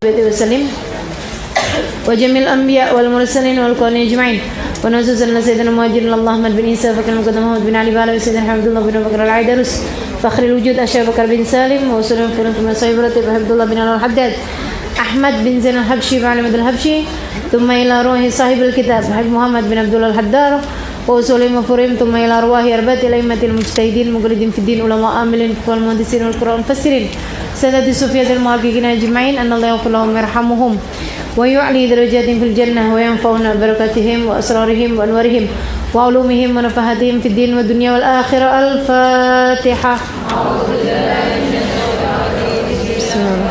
وسلم وجميع الأنبياء والمرسلين والقرآن أجمعين ونصوص على سيدنا المهاجر اللهم بن عيسى فكر المقدم محمد بن علي بعلى سيدنا حمد الله بن بكر العيدروس فخر الوجود أشرف بكر بن سالم وسلم فرنك من صاحب رتب عبد الله بن الحداد أحمد بن زين الحبشي بعلم الحبشي ثم إلى روح صاحب الكتاب حج محمد بن عبد الله الحدار وأصولهم وفروعهم ثم إلى أرواح أربعة الأئمة المجتهدين المقلدين في الدين علماء عاملين والمهندسين والقراء المفسرين سادة الصوفية المحققين أجمعين أن الله يغفر لهم ويرحمهم ويعلي درجاتهم في الجنة وينفعنا ببركاتهم وأسرارهم وأنوارهم وعلومهم ونفحاتهم في الدين والدنيا والآخرة. الفاتحة. بسم الله.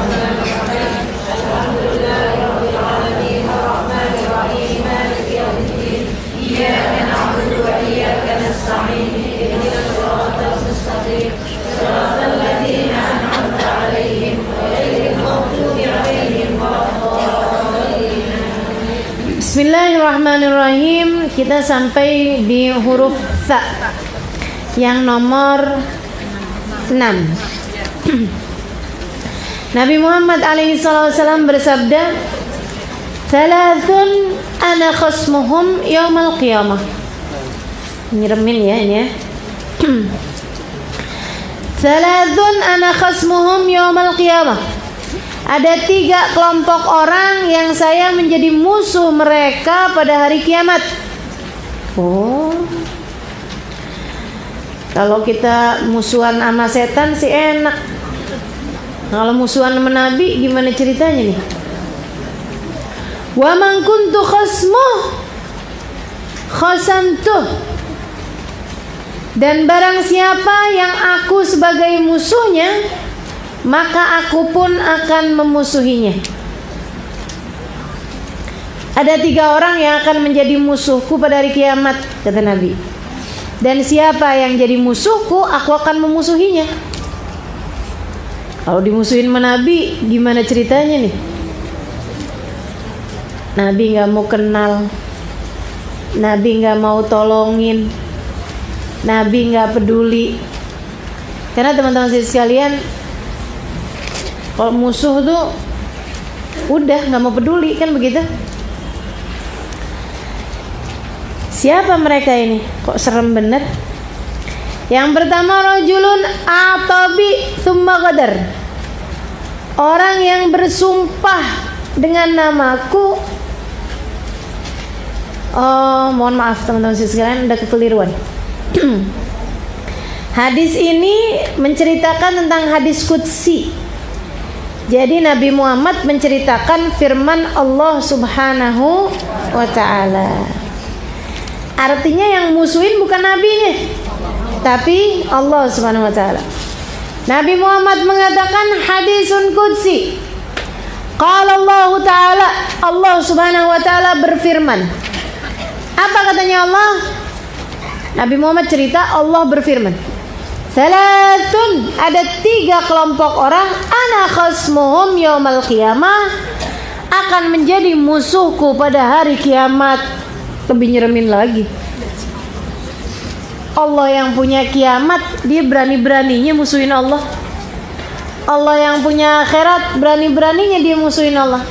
Bismillahirrahmanirrahim. Kita sampai di huruf Tha yang nomor 6. Nabi Muhammad alaihi wasallam bersabda, "Thalathun ana khasmuhum yaumal qiyamah." Nyeremin ya ini ya. "Thalathun ana khasmuhum yaumal qiyamah." Ada 3 kelompok orang yang saya menjadi musuh mereka pada hari kiamat. Oh, kalau kita musuhan sama setan sih enak. Kalau musuhan sama Nabi gimana ceritanya nih? Wa man kuntu khasmuh khasamtuh. Dan barang siapa yang aku sebagai musuhnya, maka aku pun akan memusuhinya. Ada 3 orang yang akan menjadi musuhku pada hari kiamat, kata Nabi. Dan siapa yang jadi musuhku, aku akan memusuhinya. Kalau dimusuhin sama Nabi, gimana ceritanya nih? Nabi gak mau kenal, Nabi gak mau tolongin, Nabi gak peduli. Karena teman-teman sekalian, kalau musuh tuh udah gak mau peduli, kan begitu? Siapa mereka ini? Kok serem bener? Yang pertama, rajulun a'tabi tsumma ghadar. Orang yang bersumpah dengan namaku. Oh, mohon maaf teman-teman sekalian, ada kekeliruan. Hadis ini menceritakan tentang hadis qudsi. Jadi Nabi Muhammad menceritakan firman Allah Subhanahu wa ta'ala. Artinya yang musuhin bukan nabinya, tapi Allah Subhanahu wa ta'ala. Nabi Muhammad mengatakan hadisun qudsi. Qala Allah ta'ala, Allah Subhanahu wa ta'ala berfirman. Apa katanya Allah? Nabi Muhammad cerita Allah berfirman. Salatun, ada 3 kelompok orang, ana khasmuhum yaumal qiyamah, akan menjadi musuhku pada hari kiamat. Lebih nyeremin lagi. Allah yang punya kiamat, dia berani-beraninya musuhin Allah. Allah yang punya akhirat, berani-beraninya dia musuhin Allah.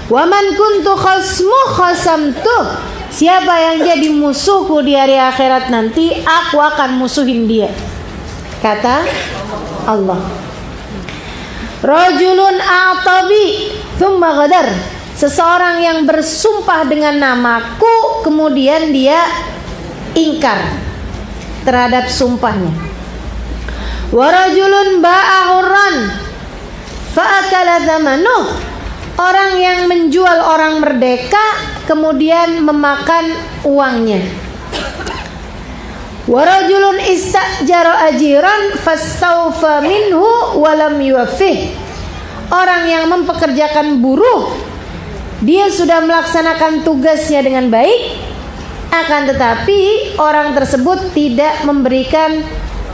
Wa man kuntu khasmuh khasamtuh. Siapa yang jadi musuhku di hari akhirat nanti, aku akan musuhin dia, kata Allah. Rajulun a'tabi tsumma ghadar. Seseorang yang bersumpah dengan namaku, kemudian dia ingkar terhadap sumpahnya. Wa rajulun ba'a hurran fa'akala thamanuh. Orang yang menjual orang merdeka kemudian memakan uangnya. Wa rajulun istajara ajiran fastawfa minhu wa lam yuwaffih. Orang yang mempekerjakan buruh, dia sudah melaksanakan tugasnya dengan baik, akan tetapi orang tersebut tidak memberikan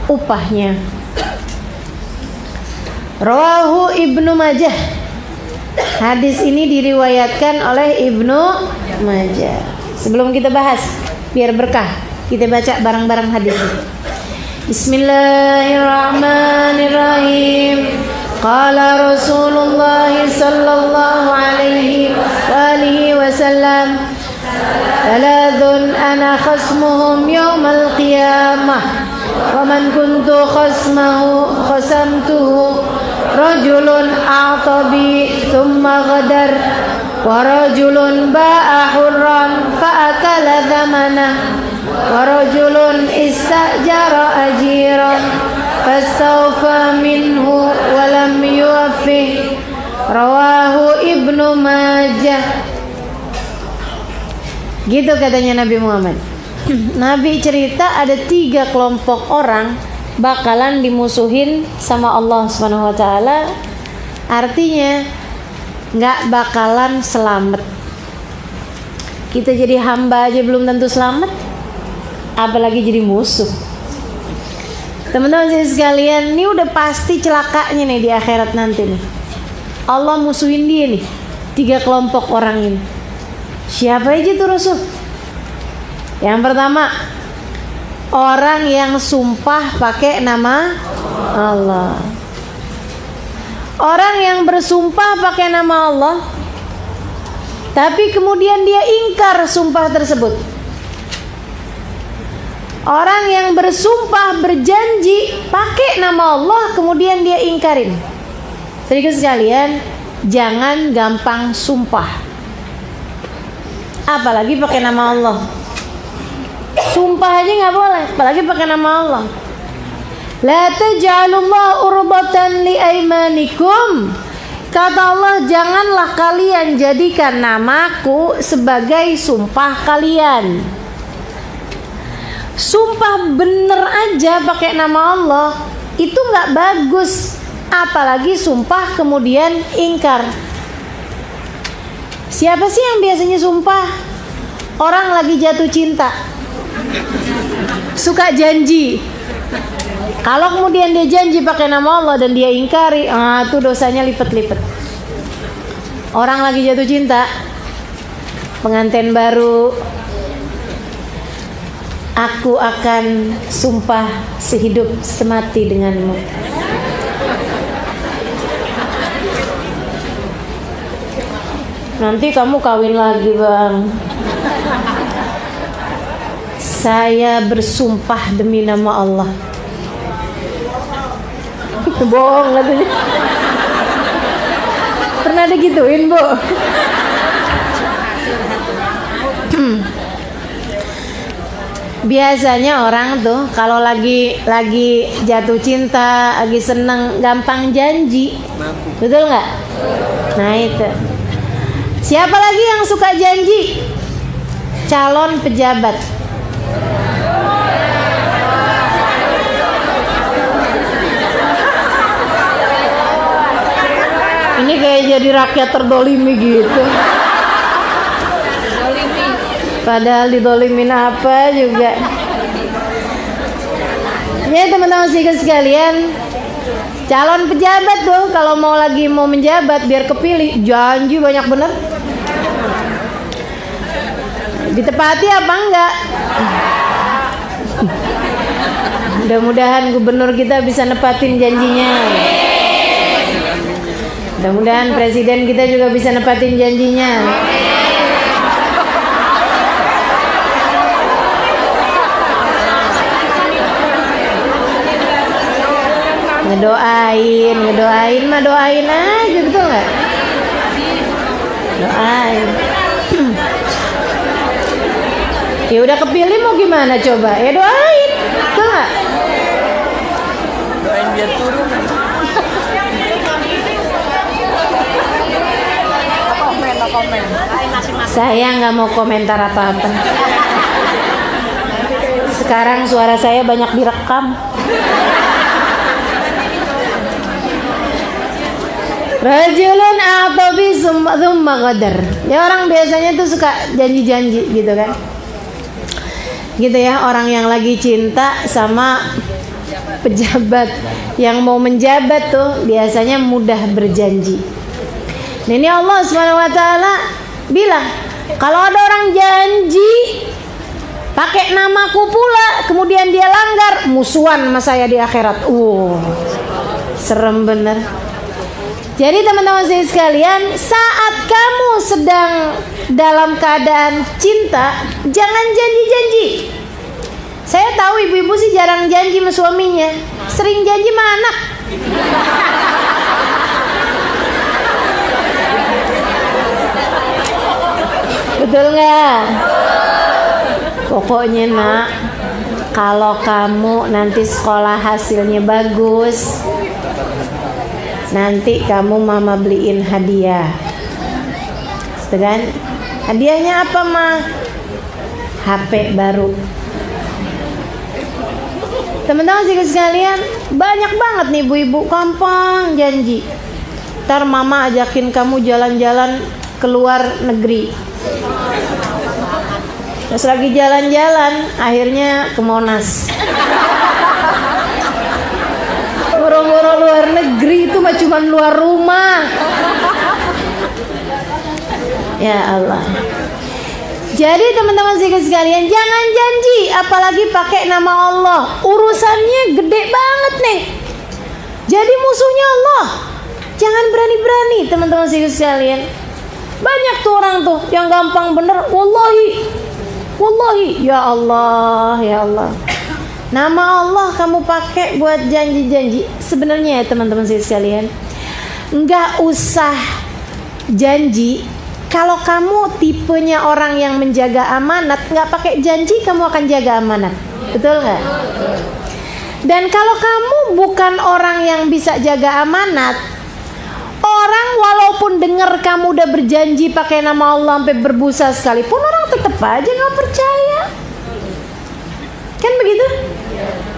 upahnya. Rawahu Ibnu Majah. Hadis ini diriwayatkan oleh Ibnu Majah. Sebelum kita bahas, biar berkah, kita baca bareng-bareng hadis ini. Bismillahirrahmanirrahim. Qala Rasulullah sallallahu alaihi wa alihi wasallam, thalathun ana khasmuhum yawmal qiyamah wa man kuntu khasamtuhu rajulun a'tabi thumma ghadar wa rajulun ba'a hurran fa'akala thamanah wa rajulun istajara ajiran fastawfa minhu wa lam yuwaffih. Rawahu Ibnu Majah. Gitu katanya Nabi Muhammad. Nabi cerita ada 3 kelompok orang bakalan dimusuhin sama Allah Subhanahu wa taala. Artinya nggak bakalan selamat. Kita jadi hamba aja belum tentu selamat, apalagi jadi musuh. Teman-teman sekalian, ini udah pasti celakanya nih di akhirat nanti nih. Allah musuhin dia nih, 3 kelompok orang ini. Siapa aja tuh Rasul? Yang pertama, orang yang sumpah pakai nama Allah. Orang yang bersumpah pakai nama Allah, tapi kemudian dia ingkar sumpah tersebut. Orang yang bersumpah berjanji pakai nama Allah, kemudian dia ingkarin. Sedikit sekalian, jangan gampang sumpah, apalagi pakai nama Allah. Sumpah aja nggak boleh, apalagi pakai nama Allah. La taj'alullah urbatan li aimanikum. Kata Allah, janganlah kalian jadikan namaku sebagai sumpah kalian. Sumpah bener aja pakai nama Allah itu nggak bagus, apalagi sumpah kemudian ingkar. Siapa sih yang biasanya sumpah? Orang lagi jatuh cinta, suka janji. Kalau kemudian dia janji pakai nama Allah dan dia ingkari, itu dosanya lipat-lipat. Orang lagi jatuh cinta, pengantin baru, aku akan sumpah sehidup semati denganmu. Nanti kamu kawin lagi, Bang. Saya bersumpah demi nama Allah. Bohong katanya. Pernah digituin, Bu? Biasanya orang tuh kalau lagi jatuh cinta, lagi seneng, gampang janji. Betul nggak? Nah itu. Siapa lagi yang suka janji? Calon pejabat. Ini kayak jadi rakyat terdolimi gitu. Padahal didolimin apa juga. Ya teman-teman sekalian, calon pejabat tuh kalau mau menjabat biar kepilih, janji banyak bener. Ditepati apa enggak? Mudah-mudahan gubernur kita bisa nepatin janjinya. Mudah-mudahan presiden kita juga bisa nepatin janjinya. Ngedoain mah doain aja, betul nggak? Doain. Ya udah kepilih mau gimana coba? Ya doain, betul nggak? Doain biar turun. Komen. Saya nggak mau komentar apa-apa. Sekarang suara saya banyak direkam. Rajulun a'tabi tsumma ghadar. Ya orang biasanya tuh suka janji-janji gitu kan. Gitu ya, orang yang lagi cinta sama pejabat yang mau menjabat tuh biasanya mudah berjanji. Nah, ini Allah Subhanahu wa taala bilang, kalau ada orang janji pakai namaku pula kemudian dia langgar, musuhan sama saya di akhirat. Serem bener. Jadi teman-teman sekalian, saat kamu sedang dalam keadaan cinta, jangan janji-janji. Saya tahu ibu-ibu sih jarang janji sama suaminya, sering janji sama anak. Betul nggak? Pokoknya nak, kalau kamu nanti sekolah hasilnya bagus, nanti kamu mama beliin hadiah. Kan? Hadiahnya apa mah? HP baru. Teman-teman sekalian, banyak banget nih ibu-ibu gampang janji. Ntar mama ajakin kamu jalan-jalan keluar negeri. Terus lagi jalan-jalan, akhirnya ke Monas. Boro-boro luar negeri itu mah cuma luar rumah. Ya Allah. Jadi teman-teman sekalian, jangan janji, apalagi pakai nama Allah. Urusannya gede banget nih. Jadi musuhnya Allah. Jangan berani-berani teman-teman sekalian. Banyak tuh orang tuh yang gampang bener, wallahi, wallahi, ya Allah, ya Allah. Nama Allah kamu pakai buat janji-janji. Sebenarnya ya teman-teman sekalian, nggak usah janji. Kalau kamu tipenya orang yang menjaga amanat, nggak pakai janji kamu akan jaga amanat, betul nggak? Dan kalau kamu bukan orang yang bisa jaga amanat, orang walaupun dengar kamu udah berjanji pakai nama Allah sampai berbusa sekalipun, orang tetap aja nggak percaya. Kan begitu?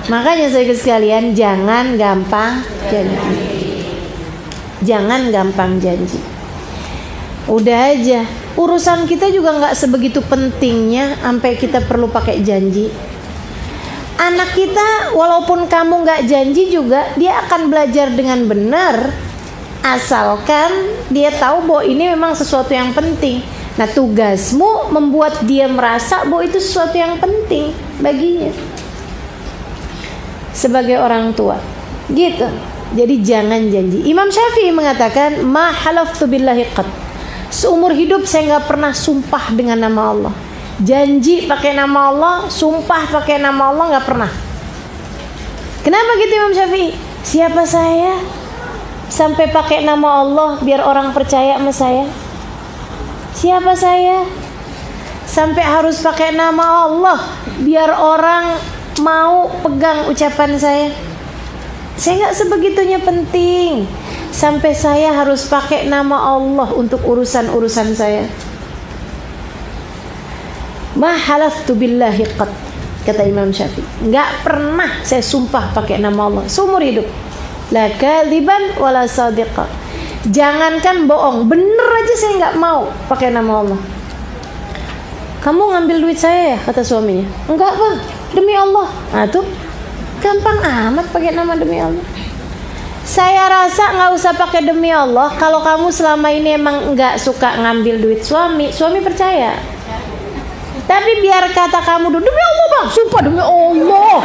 Makanya saya sekalian, jangan gampang janji. Jangan gampang janji. Udah aja, urusan kita juga nggak sebegitu pentingnya sampai kita perlu pakai janji. Anak kita walaupun kamu nggak janji juga, dia akan belajar dengan benar, asalkan dia tahu bahwa ini memang sesuatu yang penting. Nah, tugasmu membuat dia merasa bahwa itu sesuatu yang penting baginya sebagai orang tua, gitu. Jadi jangan janji. Imam Syafi'i mengatakan, ma halaftu billahi qat. Seumur hidup saya nggak pernah sumpah dengan nama Allah. Janji pakai nama Allah, sumpah pakai nama Allah, nggak pernah. Kenapa gitu Imam Syafi'i? Siapa saya sampai pakai nama Allah biar orang percaya sama saya? Siapa saya sampai harus pakai nama Allah biar orang mau pegang ucapan saya? Saya nggak sebegitunya penting sampai saya harus pakai nama Allah untuk urusan-urusan saya. Ma halaftu billahi qat, kata Imam Syafi'i. Nggak pernah saya sumpah pakai nama Allah seumur hidup. La kadiban wala sadiqa. Jangankan bohong, bener aja saya nggak mau pakai nama Allah. Kamu ngambil duit saya ya, kata suaminya. Enggak bang, demi Allah. Nah tuh, gampang amat pakai nama demi Allah. Saya rasa nggak usah pakai demi Allah. Kalau kamu selama ini emang nggak suka ngambil duit suami percaya. Tapi biar kata kamu dulu, demi Allah bang, sumpah demi Allah.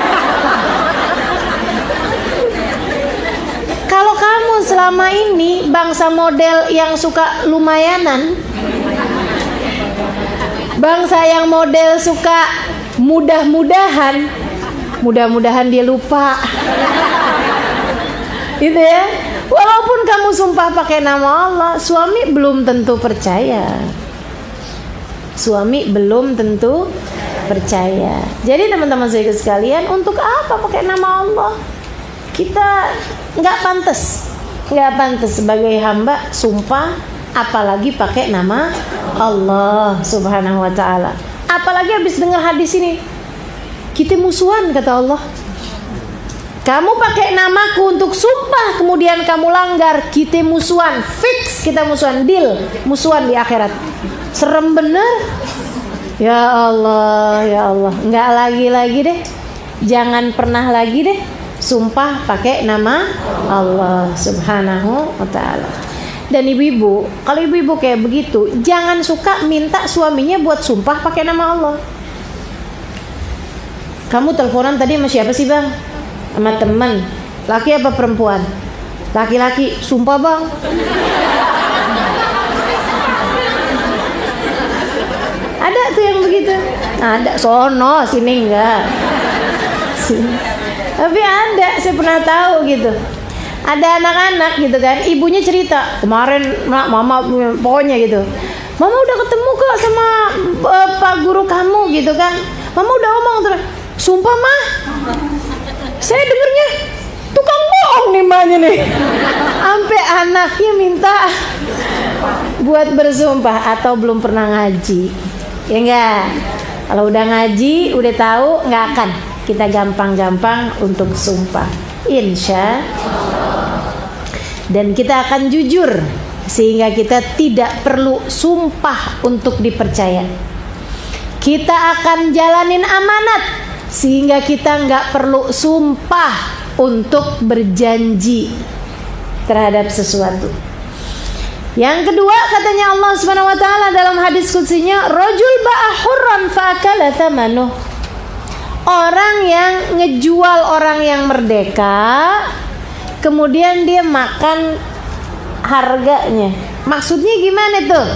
Kalau kamu selama ini bangsa model yang suka lumayanan, bangsa yang model suka mudah-mudahan dia lupa. Gitu ya. Walaupun kamu sumpah pakai nama Allah, suami belum tentu percaya. Suami belum tentu percaya. Jadi teman-teman saya sekalian, untuk apa pakai nama Allah? Kita nggak pantas sebagai hamba sumpah, apalagi pakai nama Allah Subhanahu Wa Taala. Apalagi habis dengar hadis ini, kita musuhan kata Allah. Kamu pakai namaku untuk sumpah, kemudian kamu langgar, kita musuhan, fix kita musuhan, deal, musuhan di akhirat. Serem bener. Ya Allah, ya Allah, nggak lagi deh, jangan pernah lagi deh sumpah pakai nama Allah Subhanahu Wa Taala. Dan ibu-ibu, kalau ibu-ibu kayak begitu, jangan suka minta suaminya buat sumpah pakai nama Allah. Kamu teleponan tadi sama siapa sih bang? Sama teman, laki apa perempuan? Laki-laki, sumpah bang. Ada tuh yang begitu. Ada, sono, sini enggak. Sini. Tapi ada, saya pernah tahu gitu. Ada anak-anak gitu kan, ibunya cerita, kemarin mama pokoknya gitu. Mama udah ketemu kok sama Pak guru kamu gitu kan. Mama udah ngomong terus. Sumpah mah, saya dengernya tukang bohong nih mbaknya nih. Sampai anaknya minta buat bersumpah atau belum pernah ngaji. Ya enggak? Kalau udah ngaji, udah tahu, nggak akan kita gampang-gampang untuk sumpah. Insya dan kita akan jujur sehingga kita tidak perlu sumpah untuk dipercaya. Kita akan jalanin amanat sehingga kita nggak perlu sumpah untuk berjanji terhadap sesuatu. Yang kedua, katanya Allah Subhanahu wa taala dalam hadis qudsinya, rajul ba'a hurran fa'akala thamanuh. Orang yang ngejual orang yang merdeka, kemudian dia makan harganya. Maksudnya gimana tuh?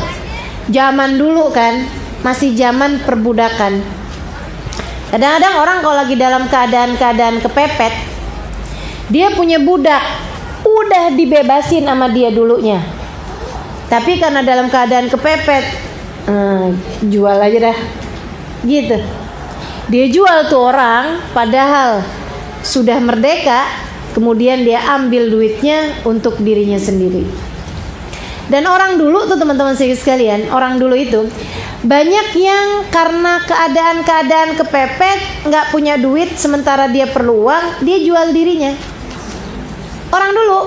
Zaman dulu kan, masih zaman perbudakan. Kadang-kadang orang kalau lagi dalam keadaan kepepet, dia punya budak, udah dibebasin sama dia dulunya. Tapi karena dalam keadaan kepepet, jual aja dah, gitu. Dia jual tuh orang, padahal sudah merdeka, kemudian dia ambil duitnya untuk dirinya sendiri. Dan orang dulu tuh teman-teman sekalian, orang dulu itu banyak yang karena keadaan kepepet, nggak punya duit, sementara dia perlu uang, dia jual dirinya. Orang dulu.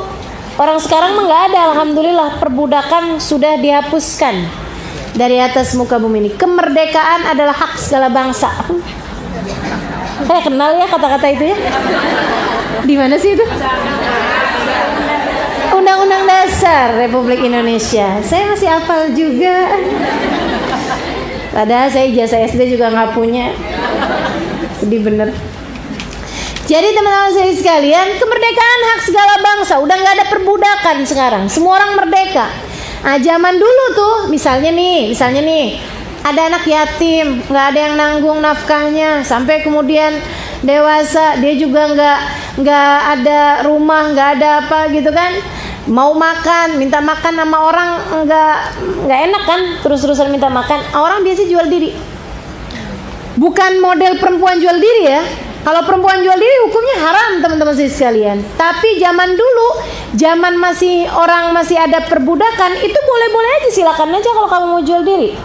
Orang sekarang mah nggak ada, alhamdulillah, perbudakan sudah dihapuskan dari atas muka bumi ini. Kemerdekaan adalah hak segala bangsa. Saya kenal ya kata-kata itu ya. Di mana sih itu? Undang-Undang Dasar Republik Indonesia. Saya masih hafal juga. Padahal saya ijazah SD juga nggak punya. Sedih bener. Jadi teman-teman saya sekalian, kemerdekaan hak segala bangsa. Udah nggak ada perbudakan sekarang. Semua orang merdeka. Nah, zaman dulu tuh, misalnya nih, ada anak yatim, nggak ada yang nanggung nafkahnya, sampai kemudian dewasa, dia juga nggak ada rumah, nggak ada apa gitu kan. Mau makan, minta makan sama orang nggak enak kan, terus-terusan minta makan. Orang biasa jual diri. Bukan model perempuan jual diri ya. Kalau perempuan jual diri hukumnya haram teman-teman sekalian. Tapi zaman dulu, zaman orang masih ada perbudakan, itu boleh-boleh aja, silakan aja kalau kamu mau jual diri.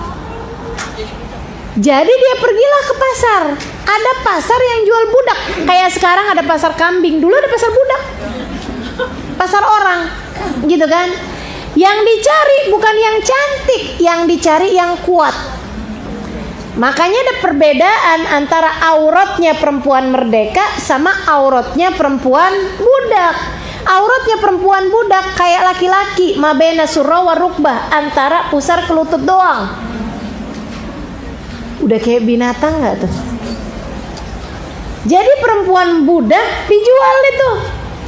Jadi dia pergilah ke pasar. Ada pasar yang jual budak. Kayak sekarang ada pasar kambing, dulu ada pasar budak. Pasar orang, gitu kan? Yang dicari bukan yang cantik, yang dicari yang kuat. Makanya ada perbedaan antara auratnya perempuan merdeka sama auratnya perempuan budak. Auratnya perempuan budak kayak laki-laki, mabena surra wa rukbah, antara pusar ke lutut doang. Udah kayak binatang nggak tuh? Jadi perempuan budak dijual itu.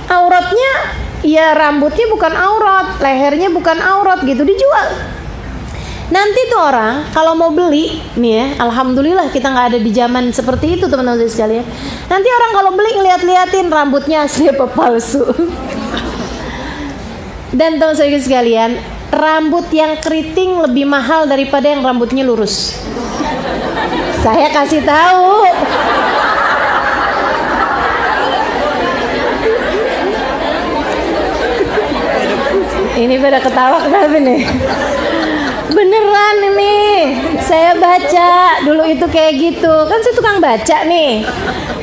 Auratnya ya rambutnya bukan aurat, lehernya bukan aurat gitu, dijual. Nanti tuh orang kalau mau beli nih ya, alhamdulillah kita nggak ada di zaman seperti itu teman-teman sekalian. Nanti orang kalau beli ngeliat-liatin rambutnya asli apa palsu. Dan teman-teman sekalian, rambut yang keriting lebih mahal daripada yang rambutnya lurus. Saya kasih tahu. Ini pada ketawa kenapa nih? Beneran ini, saya baca dulu itu kayak gitu. Kan saya tukang baca nih.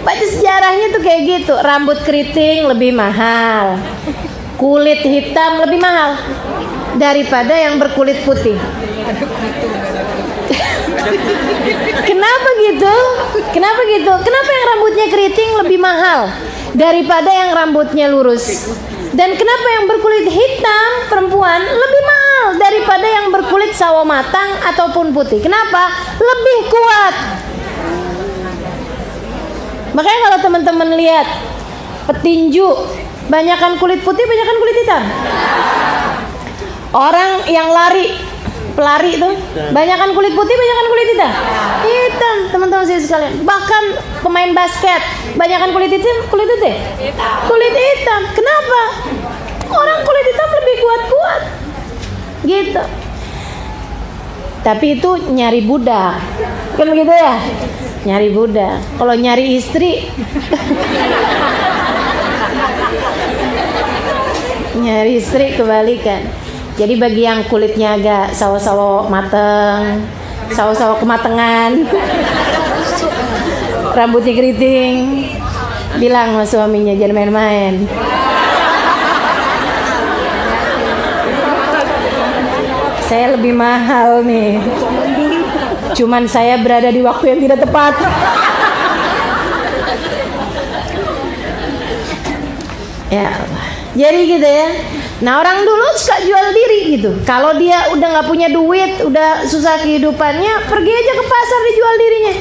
Baca sejarahnya tuh kayak gitu. Rambut keriting lebih mahal, kulit hitam lebih mahal daripada yang berkulit putih. Kenapa gitu? Kenapa gitu? Kenapa yang rambutnya keriting lebih mahal daripada yang rambutnya lurus? Dan kenapa yang berkulit hitam perempuan lebih mahal daripada yang berkulit sawo matang ataupun putih? Kenapa? Lebih kuat. Makanya kalau teman-teman lihat petinju Banyakan kulit putih, banyakan kulit hitam. Orang yang pelari tuh, banyakan kulit putih, banyakan kulit hitam. Hitam, teman-teman saya sekalian. Bahkan pemain basket, banyakan kulit hitam, kulit putih. Kulit hitam. Kenapa? Orang kulit hitam lebih kuat-kuat. Gitu. Tapi itu nyari budak. Kan begitu ya? Nyari budak. Kalau nyari istri nyari istri kebalikan. Jadi bagi yang kulitnya agak sawo-sawo mateng, sawo-sawo kematangan, rambutnya keriting, bilang sama suaminya jangan main-main. Saya lebih mahal nih. Cuman saya berada di waktu yang tidak tepat. Ya Allah. Jadi gitu ya. Nah orang dulu suka jual diri gitu. Kalau dia udah nggak punya duit, udah susah kehidupannya, pergi aja ke pasar dijual dirinya.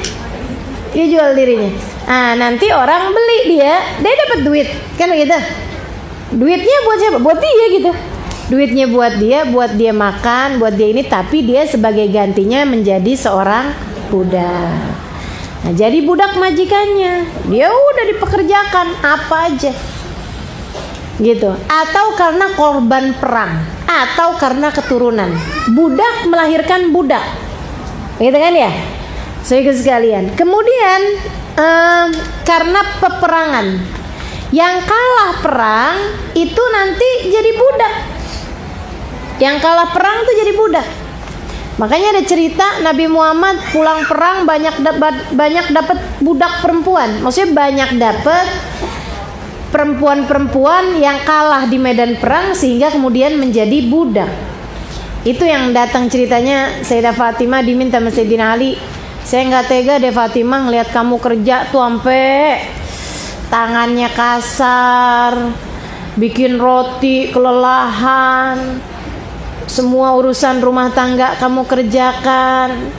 Dia jual dirinya. Ah nanti orang beli dia dapat duit, kan begitu? Duitnya buat siapa? Buat dia gitu. Duitnya buat dia makan, buat dia ini. Tapi dia sebagai gantinya menjadi seorang budak. Nah jadi budak majikannya. Dia udah dipekerjakan apa aja. Gitu. Atau karena korban perang, atau karena keturunan. Budak melahirkan budak, gitu kan ya, saudara sekalian. Kemudian karena peperangan, yang kalah perang itu nanti jadi budak. Yang kalah perang itu jadi budak. Makanya ada cerita Nabi Muhammad pulang perang banyak dapat budak perempuan. Maksudnya banyak dapat perempuan-perempuan yang kalah di medan perang sehingga kemudian menjadi budak. Itu yang datang ceritanya Sayyidah Fatimah diminta sama Sayyidina Ali. Saya nggak tega deh Fatimah ngelihat kamu kerja tuh sampai tangannya kasar, bikin roti kelelahan, semua urusan rumah tangga kamu kerjakan.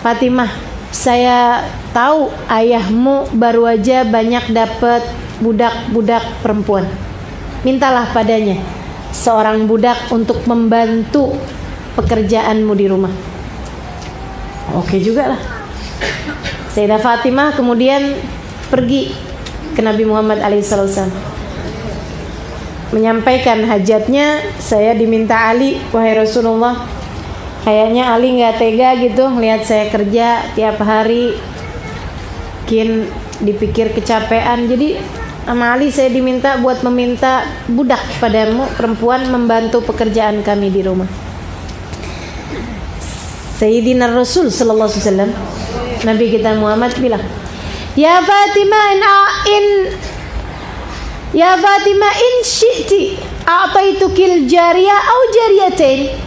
Fatimah, saya tahu ayahmu baru aja banyak dapat budak-budak perempuan. Mintalah padanya seorang budak untuk membantu pekerjaanmu di rumah. Oke juga lah. Sayyidah Fatimah kemudian pergi ke Nabi Muhammad alaihissalam, menyampaikan hajatnya. Saya diminta Ali, wahai Rasulullah, kayaknya Ali nggak tega gitu melihat saya kerja tiap hari, mungkin dipikir kecapean. Jadi sama Ali saya meminta budak padamu, perempuan membantu pekerjaan kami di rumah. Sayyidina Rasul sallallahu alaihi wasallam, Nabi kita Muhammad bilang, Ya Fatimah in syi'ti a'taitukil jariyah au jariyatain.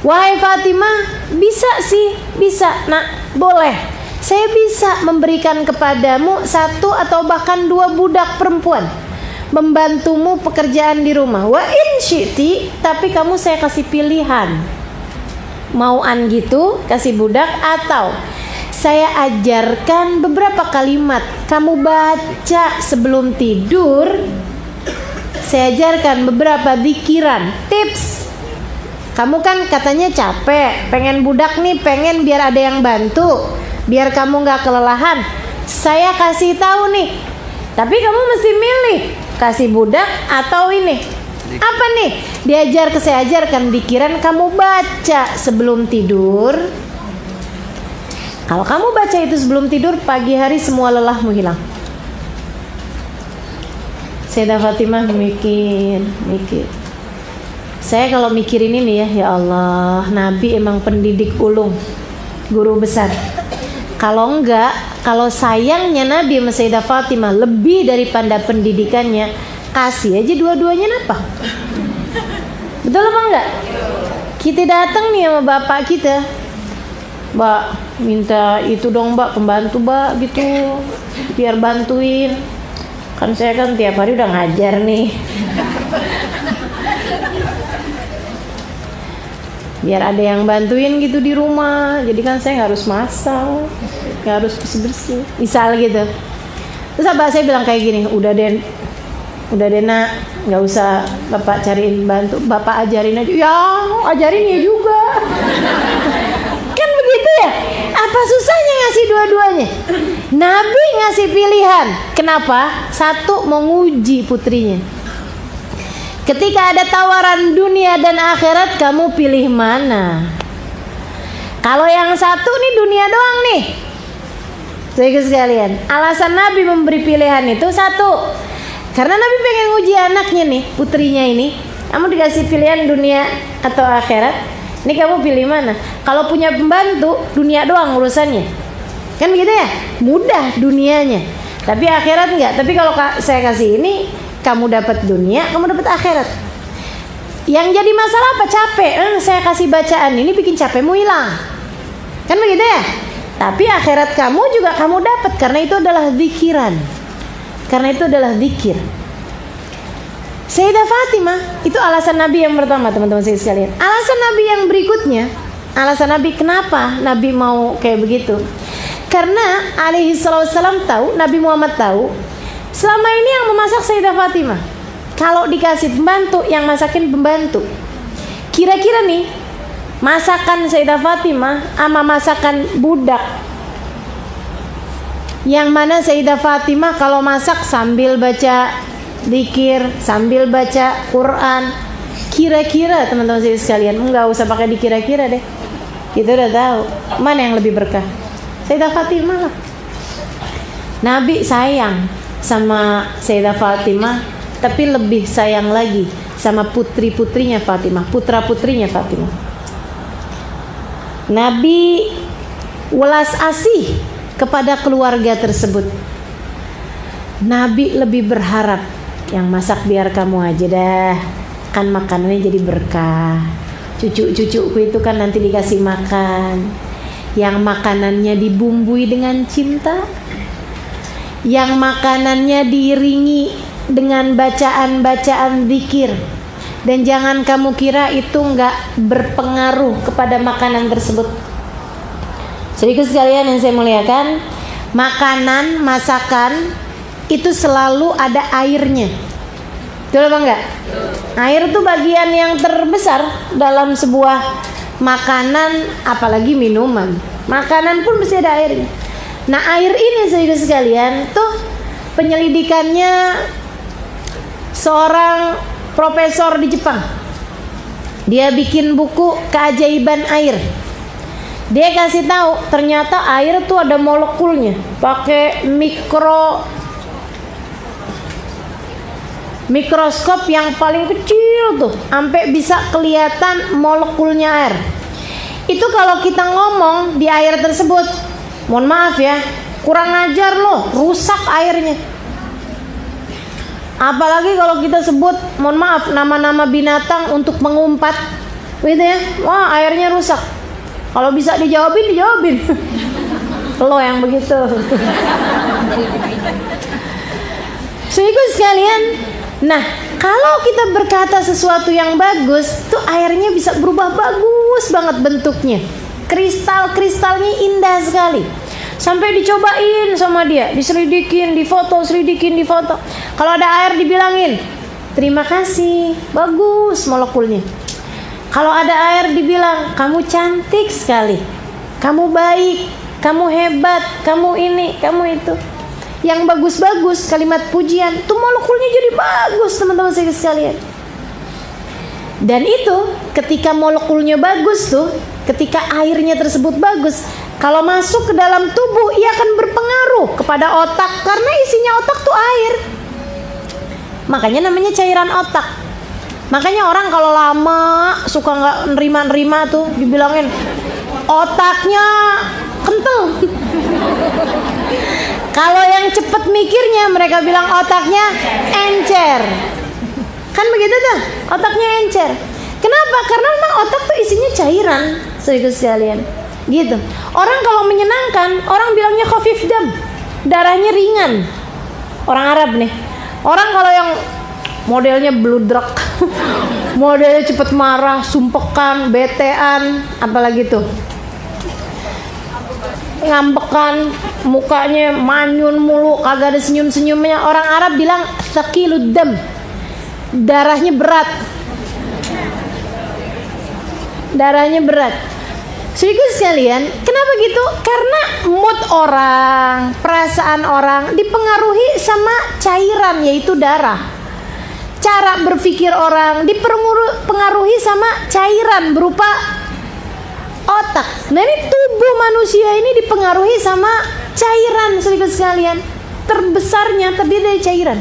Wahai Fatimah, bisa nak, boleh. Saya bisa memberikan kepadamu 1 atau bahkan 2 budak perempuan membantumu pekerjaan di rumah. Wa in syi'ti, tapi kamu saya kasih pilihan. Mauan gitu, kasih budak, atau saya ajarkan beberapa kalimat kamu baca sebelum tidur. Saya ajarkan beberapa zikiran, tips. Kamu kan katanya capek, pengen budak nih, pengen biar ada yang bantu, biar kamu gak kelelahan. Saya kasih tahu nih, tapi kamu mesti milih, kasih budak atau ini. Apa nih? Saya ajarkan pikiran kamu baca sebelum tidur. Kalau kamu baca itu sebelum tidur, pagi hari semua lelahmu hilang. Sayyidah Fatimah mikir. Saya kalau mikirin ini ya Allah, Nabi emang pendidik ulung, guru besar. Kalau sayangnya Nabi sama Sayyidah Fatimah lebih daripada pendidikannya, kasih aja dua-duanya apa? Betul apa enggak? Kita datang nih sama bapak kita, Mbak, minta itu dong Mbak, pembantu Mbak gitu, biar bantuin. Kan saya kan tiap hari udah ngajar nih, biar ada yang bantuin gitu di rumah. Jadi kan saya nggak harus masak, nggak harus bersih-bersih, misal gitu. Terus abah saya bilang kayak gini, udah deh Udah deh nak, nggak usah bapak cariin bantu, bapak ajarin aja. Ya, ajarin ya juga. Kan begitu ya? Apa susahnya ngasih dua-duanya? Nabi ngasih pilihan. Kenapa? Satu, mau nguji putrinya. Ketika ada tawaran dunia dan akhirat, kamu pilih mana? Kalau yang satu nih dunia doang nih. Saudara sekalian, alasan Nabi memberi pilihan itu satu, karena Nabi pengen nguji anaknya nih, putrinya ini. Kamu dikasih pilihan dunia atau akhirat. Ini kamu pilih mana? Kalau punya pembantu, dunia doang urusannya. Kan begitu ya? Mudah dunianya. Tapi akhirat enggak. Tapi kalau saya kasih ini, kamu dapat dunia, kamu dapat akhirat. Yang jadi masalah apa? Capek. Saya kasih bacaan ini bikin capekmu hilang. Kan begitu ya? Tapi akhirat kamu juga kamu dapat, karena itu adalah zikiran. Karena itu adalah zikir. Sayyidah Fatimah, itu alasan Nabi yang pertama, teman-teman sekalian. Alasan Nabi yang berikutnya, alasan Nabi kenapa Nabi mau kayak begitu? Karena alaihi salam tahu, Nabi Muhammad tahu, selama ini yang memasak Sayyidah Fatimah. Kalau dikasih pembantu, yang masakin pembantu. Kira-kira nih, masakan Sayyidah Fatimah sama masakan budak, yang mana Sayyidah Fatimah kalau masak sambil baca zikir, sambil baca Quran. Kira-kira teman-teman sekalian, enggak usah pakai dikira-kira deh, kita udah tahu mana yang lebih berkah. Sayyidah Fatimah lah. Nabi sayang sama Sayyidah Fatimah, tapi lebih sayang lagi sama putri-putrinya Fatimah, putra-putrinya Fatimah. Nabi welas asih kepada keluarga tersebut. Nabi lebih berharap, yang masak biar kamu aja dah, kan makanannya jadi berkah. Cucu-cucuku itu kan nanti dikasih makan, yang makanannya dibumbui dengan cinta, yang makanannya diiringi dengan bacaan-bacaan zikir. Dan jangan kamu kira itu enggak berpengaruh kepada makanan tersebut. Sedikit sekalian yang saya muliakan, makanan, masakan itu selalu ada airnya. Betul apa enggak? Air itu bagian yang terbesar dalam sebuah makanan, apalagi minuman. Makanan pun mesti ada airnya. Nah, air ini sedikit sekalian tuh penyelidikannya seorang profesor di Jepang. Dia bikin buku keajaiban air. Dia kasih tahu ternyata air tuh ada molekulnya, pakai mikroskop yang paling kecil tuh, sampai bisa kelihatan molekulnya air. Itu kalau kita ngomong di air tersebut, mohon maaf ya, kurang ajar loh, rusak airnya. Apalagi kalau kita sebut, mohon maaf, nama-nama binatang untuk mengumpat, gitu ya, wah airnya rusak. Kalau bisa dijawabin. Lo yang begitu. Saudaraku sekalian, nah kalau kita berkata sesuatu yang bagus, tuh airnya bisa berubah bagus banget bentuknya. Kristal-kristalnya indah sekali. Sampai dicobain sama dia, diselidikin, difoto. Kalau ada air dibilangin, terima kasih, bagus molekulnya. Kalau ada air dibilang, kamu cantik sekali, kamu baik, kamu hebat, kamu ini, kamu itu. Yang bagus-bagus, kalimat pujian, tuh molekulnya jadi bagus, teman-teman sekalian. Dan itu ketika molekulnya bagus tuh, ketika airnya tersebut bagus, kalau masuk ke dalam tubuh, ia akan berpengaruh kepada otak, karena isinya otak tuh air. Makanya namanya cairan otak. Makanya orang kalau lama suka nggak nerima tuh, dibilangin otaknya kental. Kalau yang cepet mikirnya, mereka bilang otaknya encer. Kan begitu tuh, otaknya encer. Kenapa? Karena memang otak tuh isinya cairan, saudara sekalian. Gitu. Orang kalau menyenangkan, orang bilangnya khafif dam, darahnya ringan. Orang Arab nih. Orang kalau yang modelnya bludrak, modelnya cepet marah, sumpekan, betean, apalagi tuh, ngambekan, mukanya manyun mulu, kagak ada senyum-senyumnya. Orang Arab bilang thaqilud dam, darahnya berat. Darahnya berat. Saudara sekalian, kenapa gitu? Karena mood orang, perasaan orang dipengaruhi sama cairan, yaitu darah. Cara berpikir orang dipengaruhi sama cairan berupa otak. Nah, ini tubuh manusia ini dipengaruhi sama cairan, saudara sekalian. Terbesarnya terdiri dari cairan.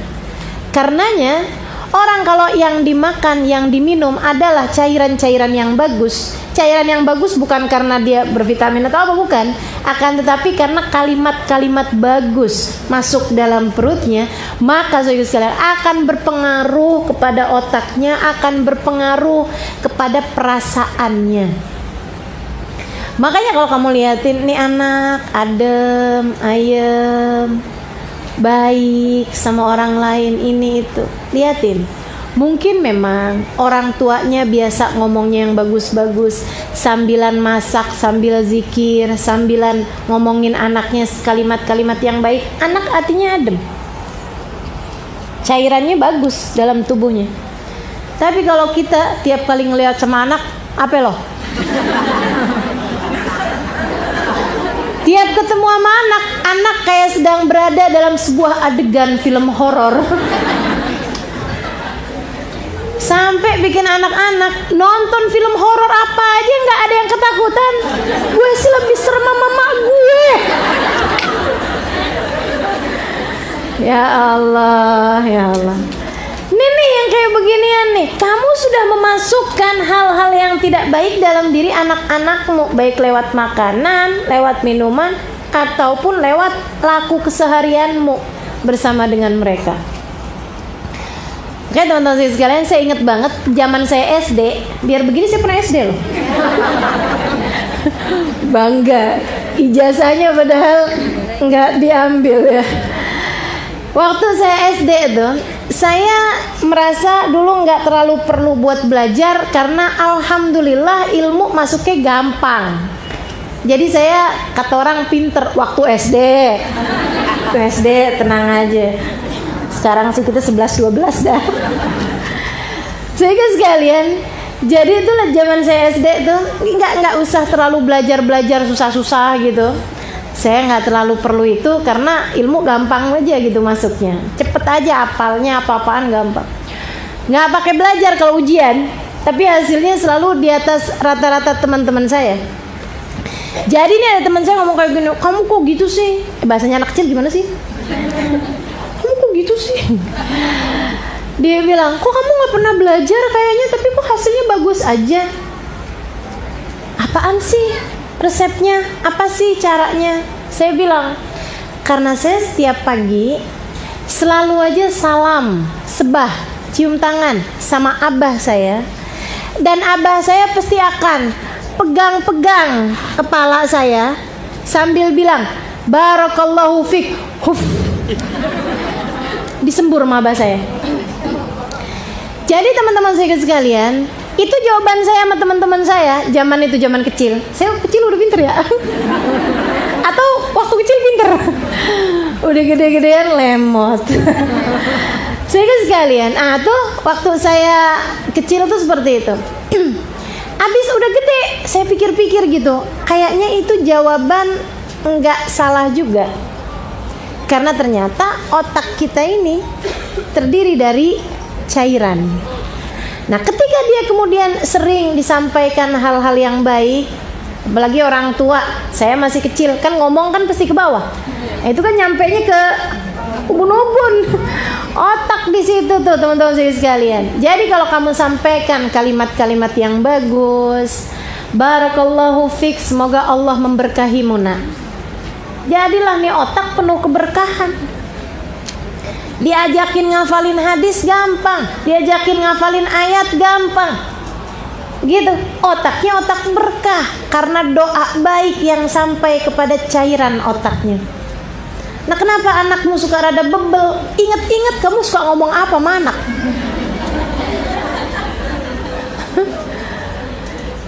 Karenanya orang kalau yang dimakan, yang diminum adalah cairan-cairan yang bagus. Cairan yang bagus bukan karena dia bervitamin atau apa, bukan. Akan tetapi karena kalimat-kalimat bagus masuk dalam perutnya, maka saudara sekalian akan berpengaruh kepada otaknya, akan berpengaruh kepada perasaannya. Makanya kalau kamu lihatin nih anak adem, ayem, baik sama orang lain ini itu, lihatin. Mungkin memang orang tuanya biasa ngomongnya yang bagus-bagus, sambilan masak, sambil zikir, sambilan ngomongin anaknya kalimat-kalimat yang baik. Anak hatinya adem, cairannya bagus dalam tubuhnya. Tapi kalau kita tiap kali ngelihat sama anak, apa loh? Tiap ketemu sama anak kayak sedang berada dalam sebuah adegan film horor. Sampai bikin anak-anak nonton film horor apa aja nggak ada yang ketakutan. Gue sih lebih serem sama mama gue. Ya Allah, ya Allah. Ini nih yang kayak beginian nih. Kamu sudah memasukkan hal-hal yang tidak baik dalam diri anak-anakmu, baik lewat makanan, lewat minuman, ataupun lewat laku keseharianmu bersama dengan mereka. Oke teman-teman sekalian, saya ingat banget zaman saya SD. Biar begini saya pernah SD loh. Bangga, ijazahnya padahal nggak diambil ya. Waktu saya SD itu, saya merasa dulu nggak terlalu perlu buat belajar karena alhamdulillah ilmu masuknya gampang. Jadi saya kata orang pinter waktu SD. Waktu SD tenang aja. Sekarang sih kita 11-12 dah. Sehingga sekalian, jadi itulah zaman saya SD tuh nggak usah terlalu belajar susah-susah gitu. Saya nggak terlalu perlu itu karena ilmu gampang aja gitu masuknya. Cepet aja hafalnya, apa-apaan gampang. Nggak pakai belajar kalau ujian, tapi hasilnya selalu di atas rata-rata teman-teman saya. Jadi nih ada teman saya ngomong kayak gini, kamu kok gitu sih? Bahasanya anak kecil gimana sih? Kamu kok gitu sih? Dia bilang, kok kamu nggak pernah belajar kayaknya, tapi kok hasilnya bagus aja. Apaan sih resepnya? Apa sih caranya? Saya bilang, karena saya setiap pagi selalu aja salam, sebah, cium tangan sama abah saya. Dan abah saya pasti akan pegang-pegang kepala saya sambil bilang, barakallahu fik, huf. Disembur sama abah saya. Jadi teman-teman saya sekalian, itu jawaban saya sama teman-teman saya zaman itu, zaman kecil. Saya kecil udah pinter ya? Atau waktu kecil pinter? Udah gede-gedean lemot. Saya sekalian, tuh waktu saya kecil tuh seperti itu. Abis udah gede, saya pikir-pikir gitu, kayaknya itu jawaban nggak salah juga. Karena ternyata otak kita ini terdiri dari cairan. Nah, ketika dia kemudian sering disampaikan hal-hal yang baik, apalagi orang tua, saya masih kecil, kan ngomong kan pasti ke bawah. Itu kan nyampenya ke ubun-ubun. Otak di situ tuh teman-teman sekalian. Jadi kalau kamu sampaikan kalimat-kalimat yang bagus, barakallahu fik, semoga Allah memberkahimu nak. Jadilah nih otak penuh keberkahan. Diajakin ngafalin hadis gampang, diajakin ngafalin ayat gampang. Gitu, otaknya otak berkah karena doa baik yang sampai kepada cairan otaknya. Nah, kenapa anakmu suka rada bebel? Ingat-ingat kamu suka ngomong apa sama anak?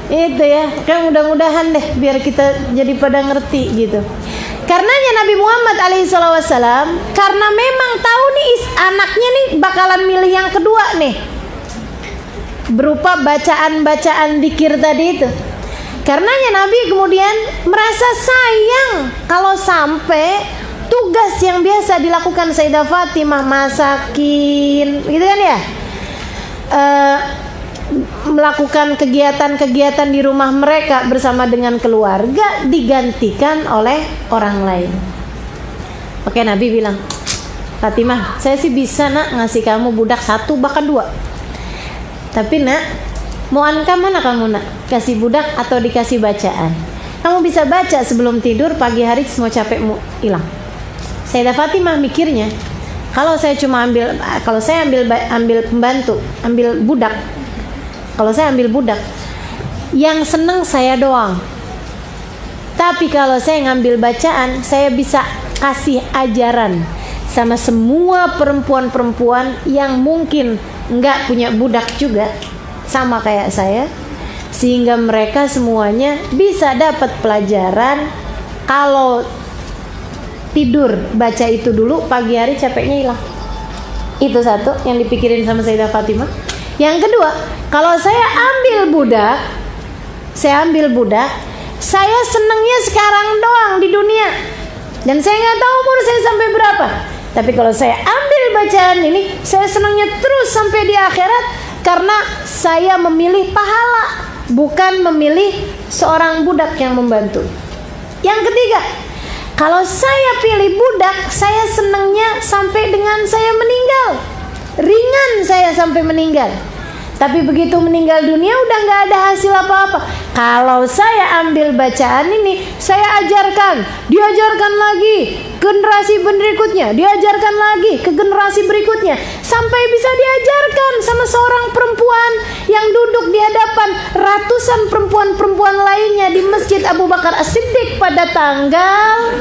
Itu ya, kan mudah-mudahan deh biar kita jadi pada ngerti gitu. Karenanya Nabi Muhammad alaihissalam, karena memang tahu nih anaknya nih bakalan milih yang kedua nih, berupa bacaan-bacaan dzikir tadi itu. Karenanya Nabi kemudian merasa sayang kalau sampai tugas yang biasa dilakukan Sayyidah Fatimah, masakin gitu kan ya, melakukan kegiatan-kegiatan di rumah mereka bersama dengan keluarga, digantikan oleh orang lain. Oke, Nabi bilang, Fatimah, saya sih bisa nak ngasih kamu budak 1 bahkan 2. Tapi nak, mau anka mana kamu nak? Kasih budak atau dikasih bacaan? Kamu bisa baca sebelum tidur, pagi hari semua capekmu hilang. Sayyidah Fatimah mikirnya, kalau saya ambil pembantu, ambil budak, kalau saya ambil budak, yang senang saya doang. Tapi kalau saya ngambil bacaan, saya bisa kasih ajaran sama semua perempuan-perempuan yang mungkin nggak punya budak juga, sama kayak saya, sehingga mereka semuanya bisa dapat pelajaran. Kalau tidur baca itu dulu, pagi hari capeknya hilang. Itu satu yang dipikirin sama Sayyidah Fatimah. Yang kedua, kalau saya ambil budak, saya senangnya sekarang doang di dunia, dan saya nggak tahu umur saya sampai berapa. Tapi kalau saya ambil bacaan ini, saya senangnya terus sampai di akhirat, karena saya memilih pahala, bukan memilih seorang budak yang membantu. Yang ketiga, kalau saya pilih budak, saya senangnya sampai dengan saya meninggal, ringan saya sampai meninggal. Tapi begitu meninggal dunia udah nggak ada hasil apa-apa. Kalau saya ambil bacaan ini, saya diajarkan lagi generasi berikutnya, diajarkan lagi ke generasi berikutnya, sampai bisa diajarkan sama seorang perempuan yang duduk di hadapan ratusan perempuan-perempuan lainnya di Masjid Abu Bakar As-Siddiq pada tanggal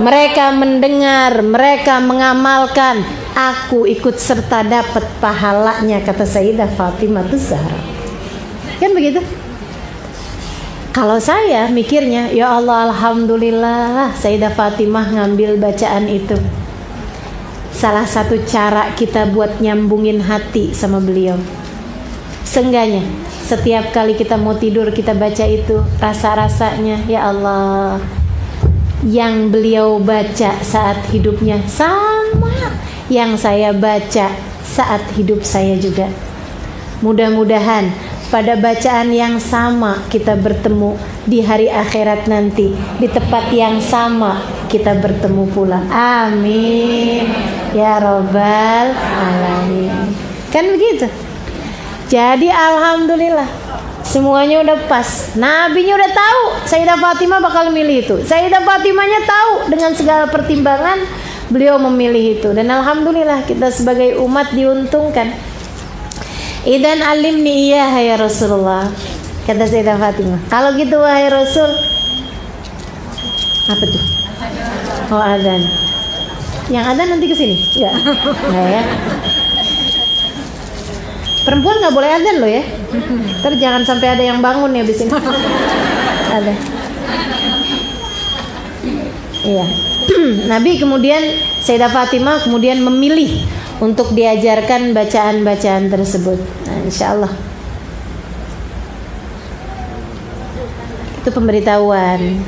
mereka mendengar, mereka mengamalkan, aku ikut serta dapat pahalanya, kata Sayyidah Fatimah Zahra. Kan begitu? Kalau saya mikirnya, ya Allah, alhamdulillah Sayyidah Fatimah ngambil bacaan itu. Salah satu cara kita buat nyambungin hati sama beliau. Seenggaknya setiap kali kita mau tidur, kita baca itu, rasa-rasanya, ya Allah, yang beliau baca saat hidupnya sama yang saya baca saat hidup saya juga. Mudah-mudahan pada bacaan yang sama kita bertemu di hari akhirat nanti, di tempat yang sama kita bertemu pula. Amin ya rabbal alamin. Kan begitu. Jadi alhamdulillah, semuanya udah pas. Nabinya udah tahu Sayyidah Fatimah bakal milih itu. Sayyidah Fatimahnya tahu dengan segala pertimbangan, beliau memilih itu. Dan alhamdulillah kita sebagai umat diuntungkan. Idan alimni iya ya Rasulullah, kata Sayyidah Fatimah. Kalau gitu wahai Rasul, apa tuh? Oh, adzan. Yang adzan nanti kesini? Enggak. Enggak ya. Perempuan nggak boleh adzan loh ya. Ntar jangan sampai ada yang bangun ya abis ini. Ada. Iya. Nabi kemudian, Sayyidah Fatimah kemudian memilih untuk diajarkan bacaan-bacaan tersebut. Nah, insya Allah itu pemberitahuan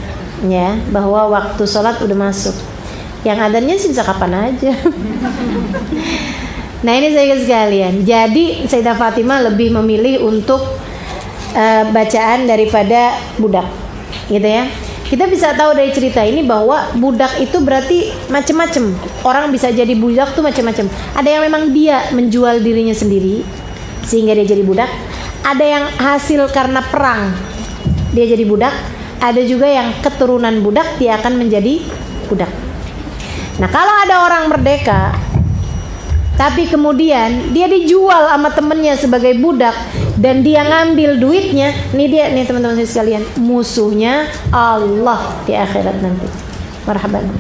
ya, bahwa waktu sholat udah masuk. Yang adzannya sih bisa kapan aja. Nah ini saya sekalian, jadi Sayyidah Fatimah lebih memilih untuk bacaan daripada budak, gitu ya. Kita bisa tahu dari cerita ini bahwa budak itu berarti macam-macam. Orang bisa jadi budak tuh macam-macam. Ada yang memang dia menjual dirinya sendiri sehingga dia jadi budak. Ada yang hasil karena perang dia jadi budak. Ada juga yang keturunan budak, dia akan menjadi budak. Nah kalau ada orang merdeka tapi kemudian dia dijual sama temennya sebagai budak dan dia ngambil duitnya, ini dia nih teman-teman sekalian, musuhnya Allah di akhirat nanti. Marhaban.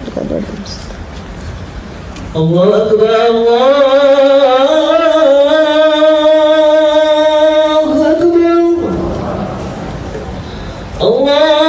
Allahu Akbar, Allahu Akbar, Allahu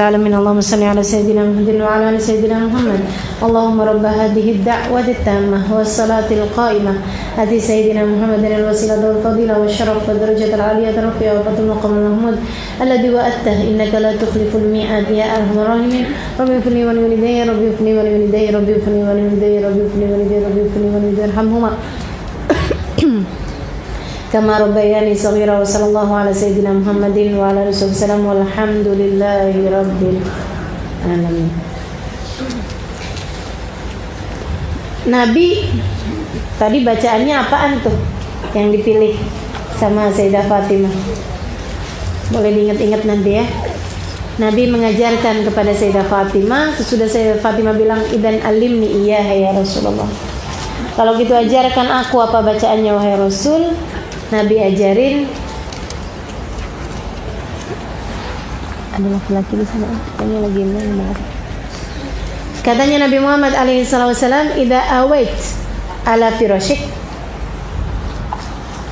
العالمين اللهم صل على سيدنا محمد وعلى آل سيدنا محمد اللهم رب هذه الدعوة التامة والصلاة القائمة آتِ سيدنا محمد الوسيلة والفضيلة والشرف والدرجة العالية الرفيعة وفضل المقام المحمود الذي وعدته إنك لا تخلف الميعاد يا أرحم الراحمين رب اغفر لي ولوالدي رب اغفر لي ولوالدي رب اغفر لي ولوالدي رب اغفر لي ولوالدي رب اغفر لي ولوالدي ارحمهما كما ربياني صغيرا وصلى الله على سيدنا محمد وعلى آله وسلم والحمد لله رب العالمين. Nabi tadi bacaannya apaan tuh yang dipilih sama Sayyidah Fatimah? Boleh diingat-ingat nanti ya. Nabi mengajarkan kepada Sayyidah Fatimah, sesudah Sayyidah Fatimah bilang idan alimni iyyaha ya Rasulullah. Kalau gitu ajarkan aku apa bacaannya wahai Rasul. Nabi ajarin, ada laki-laki di sana, kayaknya lagi main. Katanya Nabi Muhammad alaihi wasallam, "Idza await ala firashik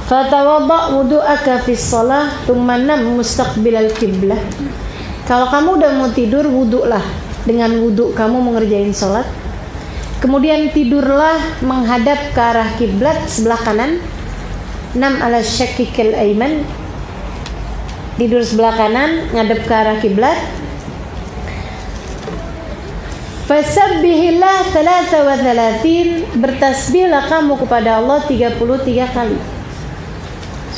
fatawadda wudu'aka fi shalah thumma nam mustaqbilal qiblah." Kalau kamu udah mau tidur, wudu'lah dengan wudu kamu mengerjain salat. Kemudian tidurlah menghadap ke arah kiblat sebelah kanan. Nam ala syakikil aiman, tidur sebelah kanan ngadep ke arah kiblat. Fasabbihillah 33, bertasbihlah kamu kepada Allah 33 kali.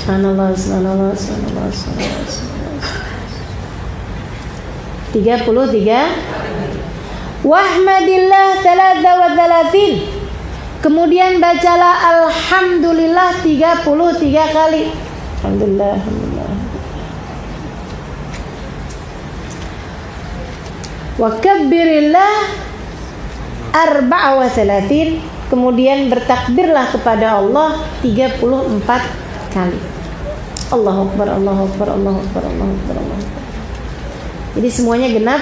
Subhanallah, subhanallah, subhanallah, subhanallah, subhanallah. 33. Wahmadillah 33. Kemudian bacalah alhamdulillah 33 kali. Alhamdulillah, alhamdulillah. Wa kabbirillah 34. Kemudian bertakbirlah kepada Allah 34 kali. Allahu Akbar, Allahu Akbar, Allahu Akbar, Allahu Akbar, Allahu Akbar. Jadi semuanya genap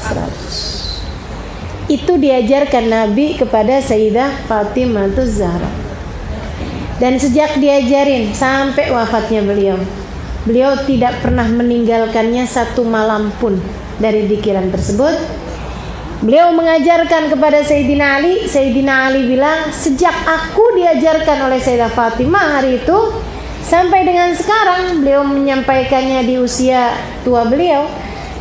100. Itu diajarkan Nabi kepada Sayyidah Fatimah Zahra. Dan sejak diajarin sampai wafatnya beliau tidak pernah meninggalkannya satu malam pun dari zikiran tersebut. Beliau mengajarkan kepada Sayyidina Ali. Sayyidina Ali bilang, sejak aku diajarkan oleh Sayyidah Fatimah hari itu sampai dengan sekarang, beliau menyampaikannya di usia tua beliau.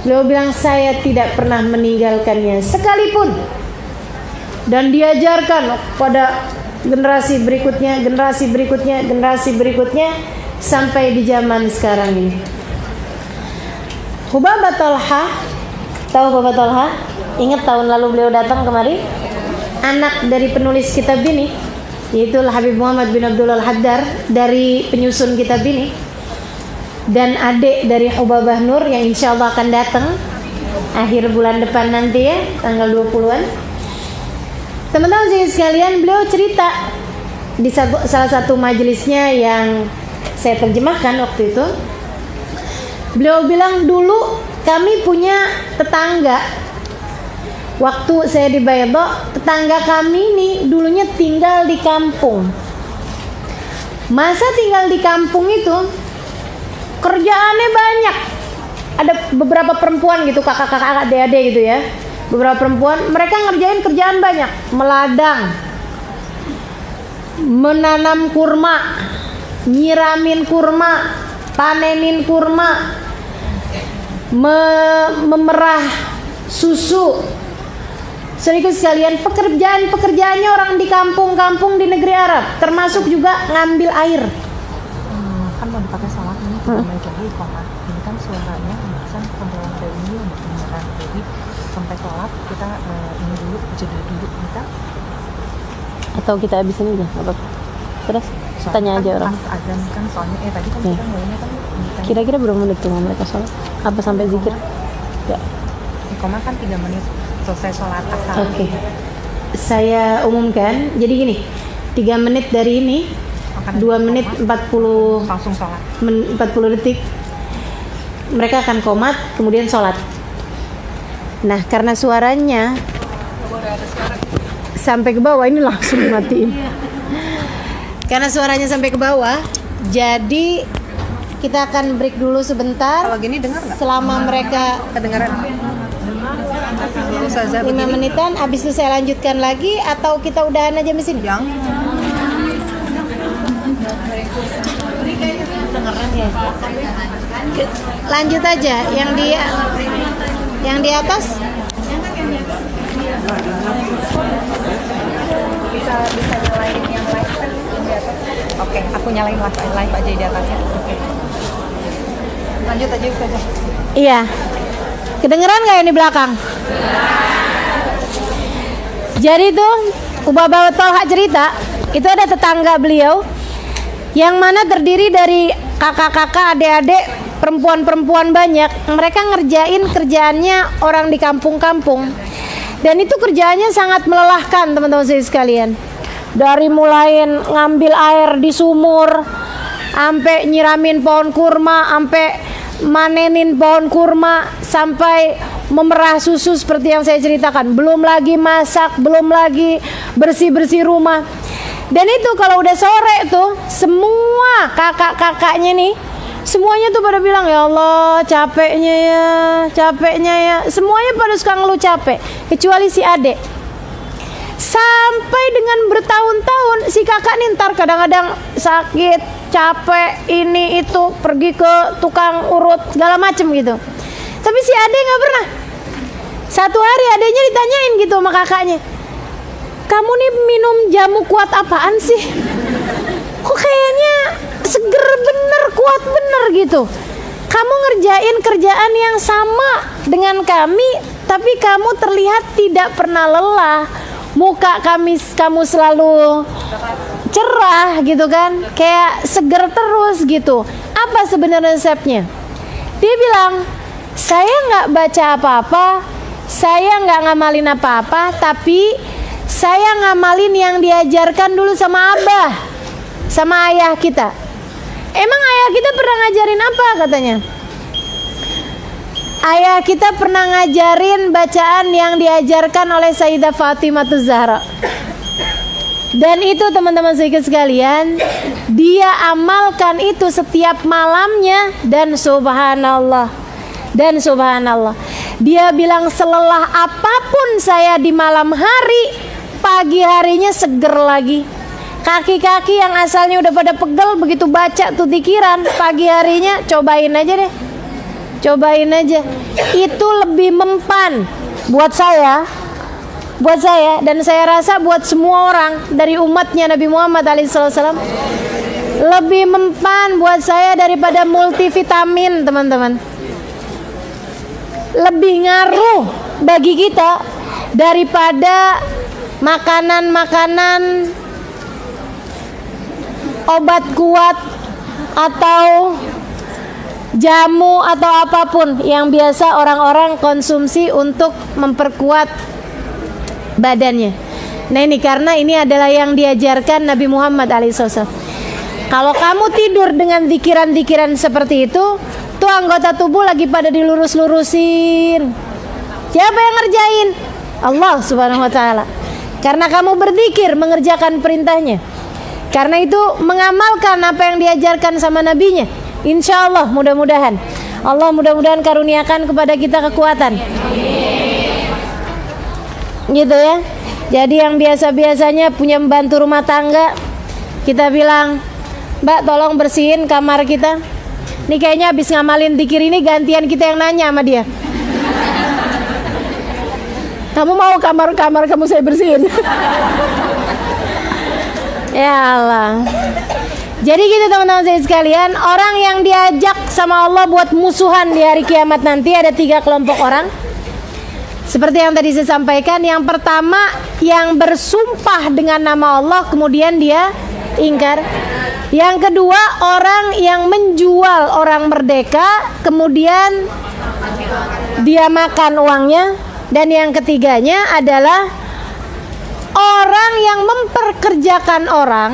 Beliau bilang, saya tidak pernah meninggalkannya sekalipun. Dan diajarkan pada generasi berikutnya, generasi berikutnya, generasi berikutnya, sampai di zaman sekarang ini. Hubabah Talha, tahu Hubabah Talha? Ingat tahun lalu beliau datang kemari? Anak dari penulis kitab ini, yaitu Habib Muhammad bin Abdul Al-Haddar, dari penyusun kitab ini. Dan adik dari Hubabah Nur yang insya Allah akan datang akhir bulan depan nanti ya, tanggal 20-an. Teman-teman sekalian, beliau cerita di salah satu majelisnya yang saya terjemahkan waktu itu. Beliau bilang, dulu kami punya tetangga. Waktu saya di Baydha, tetangga kami ini dulunya tinggal di kampung. Masa tinggal di kampung itu kerjaannya banyak. Ada beberapa perempuan gitu, kakak-kakak, adik-adik gitu ya. Beberapa perempuan, mereka ngerjain kerjaan banyak. Meladang, menanam kurma, nyiramin kurma, panenin kurma, memerah susu. Sedikit sekalian, pekerjaannya orang di kampung-kampung di negeri Arab, termasuk juga ngambil air. Kan mau dipakai sholat ini kita balik lagi sholat. Ini kan suaranya bahasan pembawa ini untuk beneran. Jadi sampai sholat kita ini dulu, jeda dulu kita. Atau kita habisin aja, nggak apa-apa. Terus Soalnya tanya kan aja orang. Pas azan kan soalnya tadi kan kita mulainya kan. Kira-kira berapa menit tuh mereka sholat? Apa sampai zikir? Ya. Koma kan 3 menit selesai sholat asar. Oke. Saya umumkan. Jadi gini, 3 menit dari ini. 2 menit 40 langsung sholat 40 detik mereka akan qomat, kemudian sholat. Nah, karena suaranya sampai ke bawah, ini langsung dimatiin. Karena suaranya sampai ke bawah, jadi kita akan break dulu sebentar. Kalau gini dengar nggak? Selama mereka Kedengaran? Ustazah 5 begini? menitan, habis itu saya lanjutkan lagi atau kita udahan aja mesin? Yang Lanjut aja yang di atas. bisa nyalain yang live kan di atas. Oke, aku nyalain live aja di atasnya. Oke. Lanjut aja Ustazah. Iya. Kedengeran nggak yang di belakang? Jadi tuh Ubabah Tolha cerita, itu ada tetangga beliau yang mana terdiri dari kakak-kakak, adik-adik, perempuan-perempuan banyak. Mereka ngerjain kerjaannya orang di kampung-kampung. Dan itu kerjaannya sangat melelahkan, teman-teman sekalian. Dari mulai ngambil air di sumur, sampai nyiramin pohon kurma, sampai manenin pohon kurma, sampai memerah susu seperti yang saya ceritakan. Belum lagi masak, belum lagi bersih-bersih rumah. Dan itu kalau udah sore tuh, semua kakak-kakaknya nih, semuanya tuh pada bilang, ya Allah capeknya ya. Semuanya pada suka ngeluh capek, kecuali si adek. Sampai dengan bertahun-tahun si kakak nih ntar kadang-kadang sakit, capek, ini itu, pergi ke tukang urut segala macem gitu. Tapi si adek nggak pernah. Satu hari adeknya ditanyain gitu sama kakaknya, kamu nih minum jamu kuat apaan sih? Kok kayaknya seger bener, kuat bener gitu. Kamu ngerjain kerjaan yang sama dengan kami, tapi kamu terlihat tidak pernah lelah. Muka kamu selalu cerah gitu kan, kayak seger terus gitu. Apa sebenarnya resepnya? Dia bilang, saya nggak baca apa-apa, saya nggak ngamalin apa-apa, tapi saya ngamalin yang diajarkan dulu sama abah, sama ayah kita. Emang ayah kita pernah ngajarin apa katanya? Ayah kita pernah ngajarin bacaan yang diajarkan oleh Sayyidah Fatimah Zahra. Dan itu teman-teman sekalian, dia amalkan itu setiap malamnya. Dan subhanallah, dia bilang, selelah apapun saya di malam hari, pagi harinya seger lagi. Kaki-kaki yang asalnya udah pada pegel, begitu baca tuh tikiran, pagi harinya cobain aja deh. Itu lebih mempan buat saya, dan saya rasa buat semua orang dari umatnya Nabi Muhammad SAW, lebih mempan buat saya daripada multivitamin, teman-teman. Lebih ngaruh bagi kita daripada makanan-makanan obat kuat atau jamu atau apapun yang biasa orang-orang konsumsi untuk memperkuat badannya. Nah ini karena ini adalah yang diajarkan Nabi Muhammad SAW. Kalau kamu tidur dengan zikiran-zikiran seperti itu, tuh anggota tubuh lagi pada dilurus-lurusin. Siapa yang ngerjain? Allah Subhanahu wa Ta'ala. Karena kamu berzikir, mengerjakan perintahnya. Karena itu mengamalkan apa yang diajarkan sama nabinya. Insya Allah, mudah-mudahan Allah mudah-mudahan karuniakan kepada kita kekuatan. Gitu ya. Jadi yang biasa-biasanya punya membantu rumah tangga, kita bilang, Mbak tolong bersihin kamar kita. Ini kayaknya habis ngamalin zikir ini gantian kita yang nanya sama dia. Kamu mau kamar kamu saya bersihin? Ya Allah. Jadi gitu teman-teman saya sekalian, orang yang diajak sama Allah buat musuhan di hari kiamat nanti ada 3 kelompok orang. Seperti yang tadi saya sampaikan, yang pertama yang bersumpah dengan nama Allah kemudian dia ingkar. Yang kedua orang yang menjual orang merdeka kemudian dia makan uangnya. Dan yang ketiganya adalah orang yang memperkerjakan orang.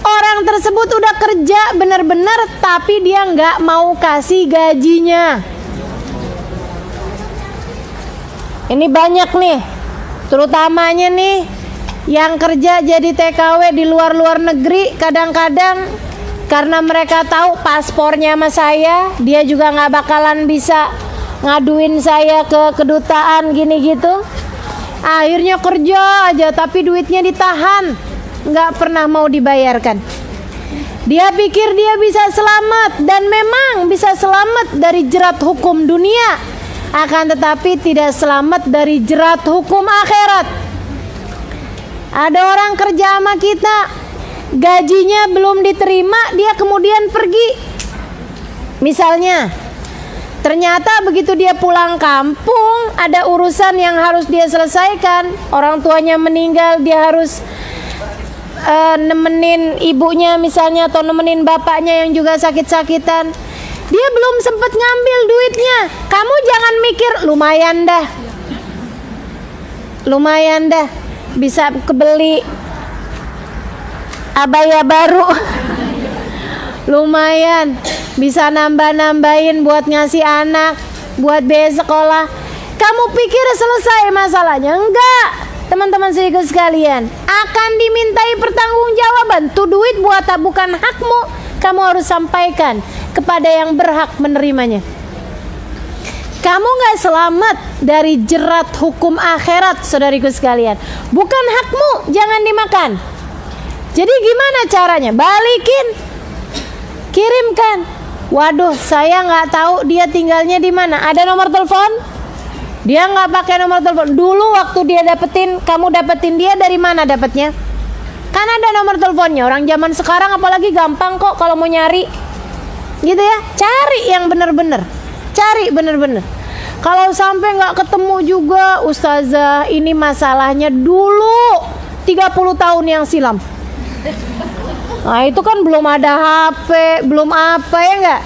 Orang tersebut udah kerja benar-benar tapi dia nggak mau kasih gajinya. Ini banyak nih, terutamanya nih yang kerja jadi TKW di luar negeri. Kadang-kadang Karena mereka tahu paspornya sama saya, dia juga nggak bakalan bisa ngaduin saya ke kedutaan gini gitu. Akhirnya kerja aja tapi duitnya ditahan, nggak pernah mau dibayarkan. Dia pikir dia bisa selamat, dan memang bisa selamat dari jerat hukum dunia, akan tetapi tidak selamat dari jerat hukum akhirat. Ada orang kerja sama kita, gajinya belum diterima, dia kemudian pergi. Misalnya, ternyata begitu dia pulang kampung, ada urusan yang harus dia selesaikan. Orang tuanya meninggal, dia harus nemenin ibunya misalnya, atau nemenin bapaknya yang juga sakit-sakitan. Dia belum sempat ngambil duitnya. Kamu jangan mikir lumayan dah bisa kebeli abaya baru. Lumayan bisa nambah-nambahin buat ngasih anak, buat biaya sekolah. Kamu pikir selesai masalahnya? Enggak, teman-teman saudara sekalian, akan dimintai pertanggungjawaban. Tuh duit bukan hakmu, kamu harus sampaikan kepada yang berhak menerimanya. Kamu gak selamat dari jerat hukum akhirat, saudariku sekalian. Bukan hakmu, jangan dimakan. Jadi gimana caranya? Balikin, kirimkan. Waduh, saya nggak tahu dia tinggalnya di mana. Ada nomor telepon? Dia nggak pakai nomor telepon. Dulu waktu dia kamu dapetin dia dari mana dapatnya? Kan ada nomor teleponnya. Orang zaman sekarang apalagi gampang kok kalau mau nyari, gitu ya. Cari yang bener-bener. Kalau sampai nggak ketemu juga, ustazah, ini masalahnya dulu 30 tahun yang silam. Nah itu kan belum ada HP, belum apa ya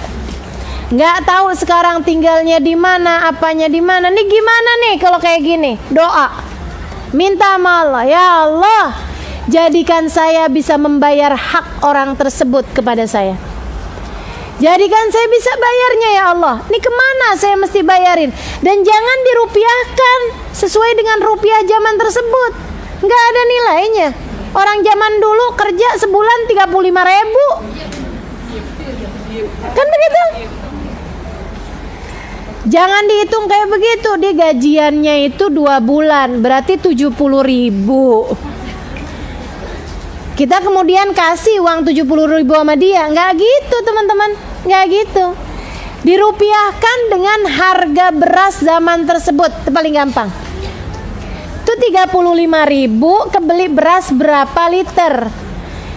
nggak tahu sekarang tinggalnya di mana, apanya di mana. Nih gimana nih kalau kayak gini? Doa, minta sama Allah, ya Allah, jadikan saya bisa membayar hak orang tersebut kepada saya. Jadikan saya bisa bayarnya ya Allah. Ini kemana saya mesti bayarin? Dan jangan dirupiahkan sesuai dengan rupiah zaman tersebut. Nggak ada nilainya. Orang zaman dulu kerja sebulan 35.000. Kan begitu? Jangan dihitung kayak begitu. Dia gajiannya itu 2 bulan, berarti 70.000. Kita kemudian kasih uang 70.000 sama dia. Nggak gitu teman-teman, nggak gitu. Dirupiahkan dengan harga beras zaman tersebut. Itu paling gampang. Itu 35.000 kebeli beras berapa liter?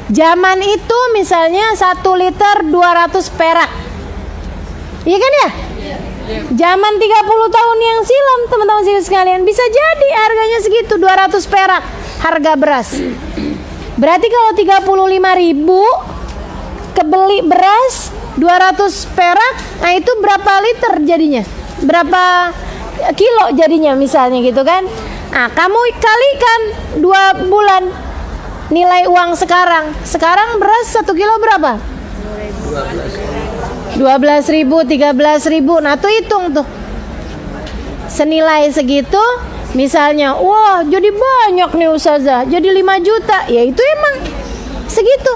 Zaman itu misalnya 1 liter 200 perak. Iya kan ya? Zaman 30 tahun yang silam, teman-teman sekalian, bisa jadi harganya segitu, 200 perak harga beras. Berarti kalau 35.000 kebeli beras 200 perak, nah itu berapa liter jadinya? Berapa kilo jadinya misalnya gitu kan? Nah, kamu kalikan 2 bulan nilai uang sekarang. Sekarang beras 1 kilo berapa? 12.000, 13.000. Nah tuh hitung tuh. Senilai segitu. Misalnya, wah jadi banyak nih ustazah, jadi 5 juta. Ya itu emang segitu,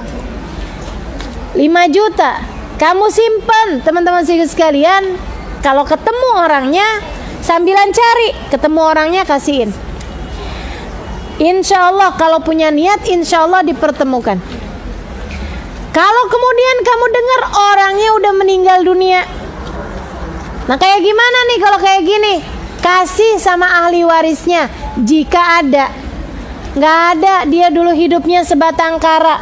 5 juta. Kamu simpan, teman-teman sekalian. Kalau ketemu orangnya, sambilan cari, ketemu orangnya kasihin. Insya Allah kalau punya niat, insya Allah dipertemukan. Kalau kemudian kamu dengar orangnya udah meninggal dunia, nah kayak gimana nih kalau kayak gini? Kasih sama ahli warisnya jika ada. Nggak ada, dia dulu hidupnya sebatang kara,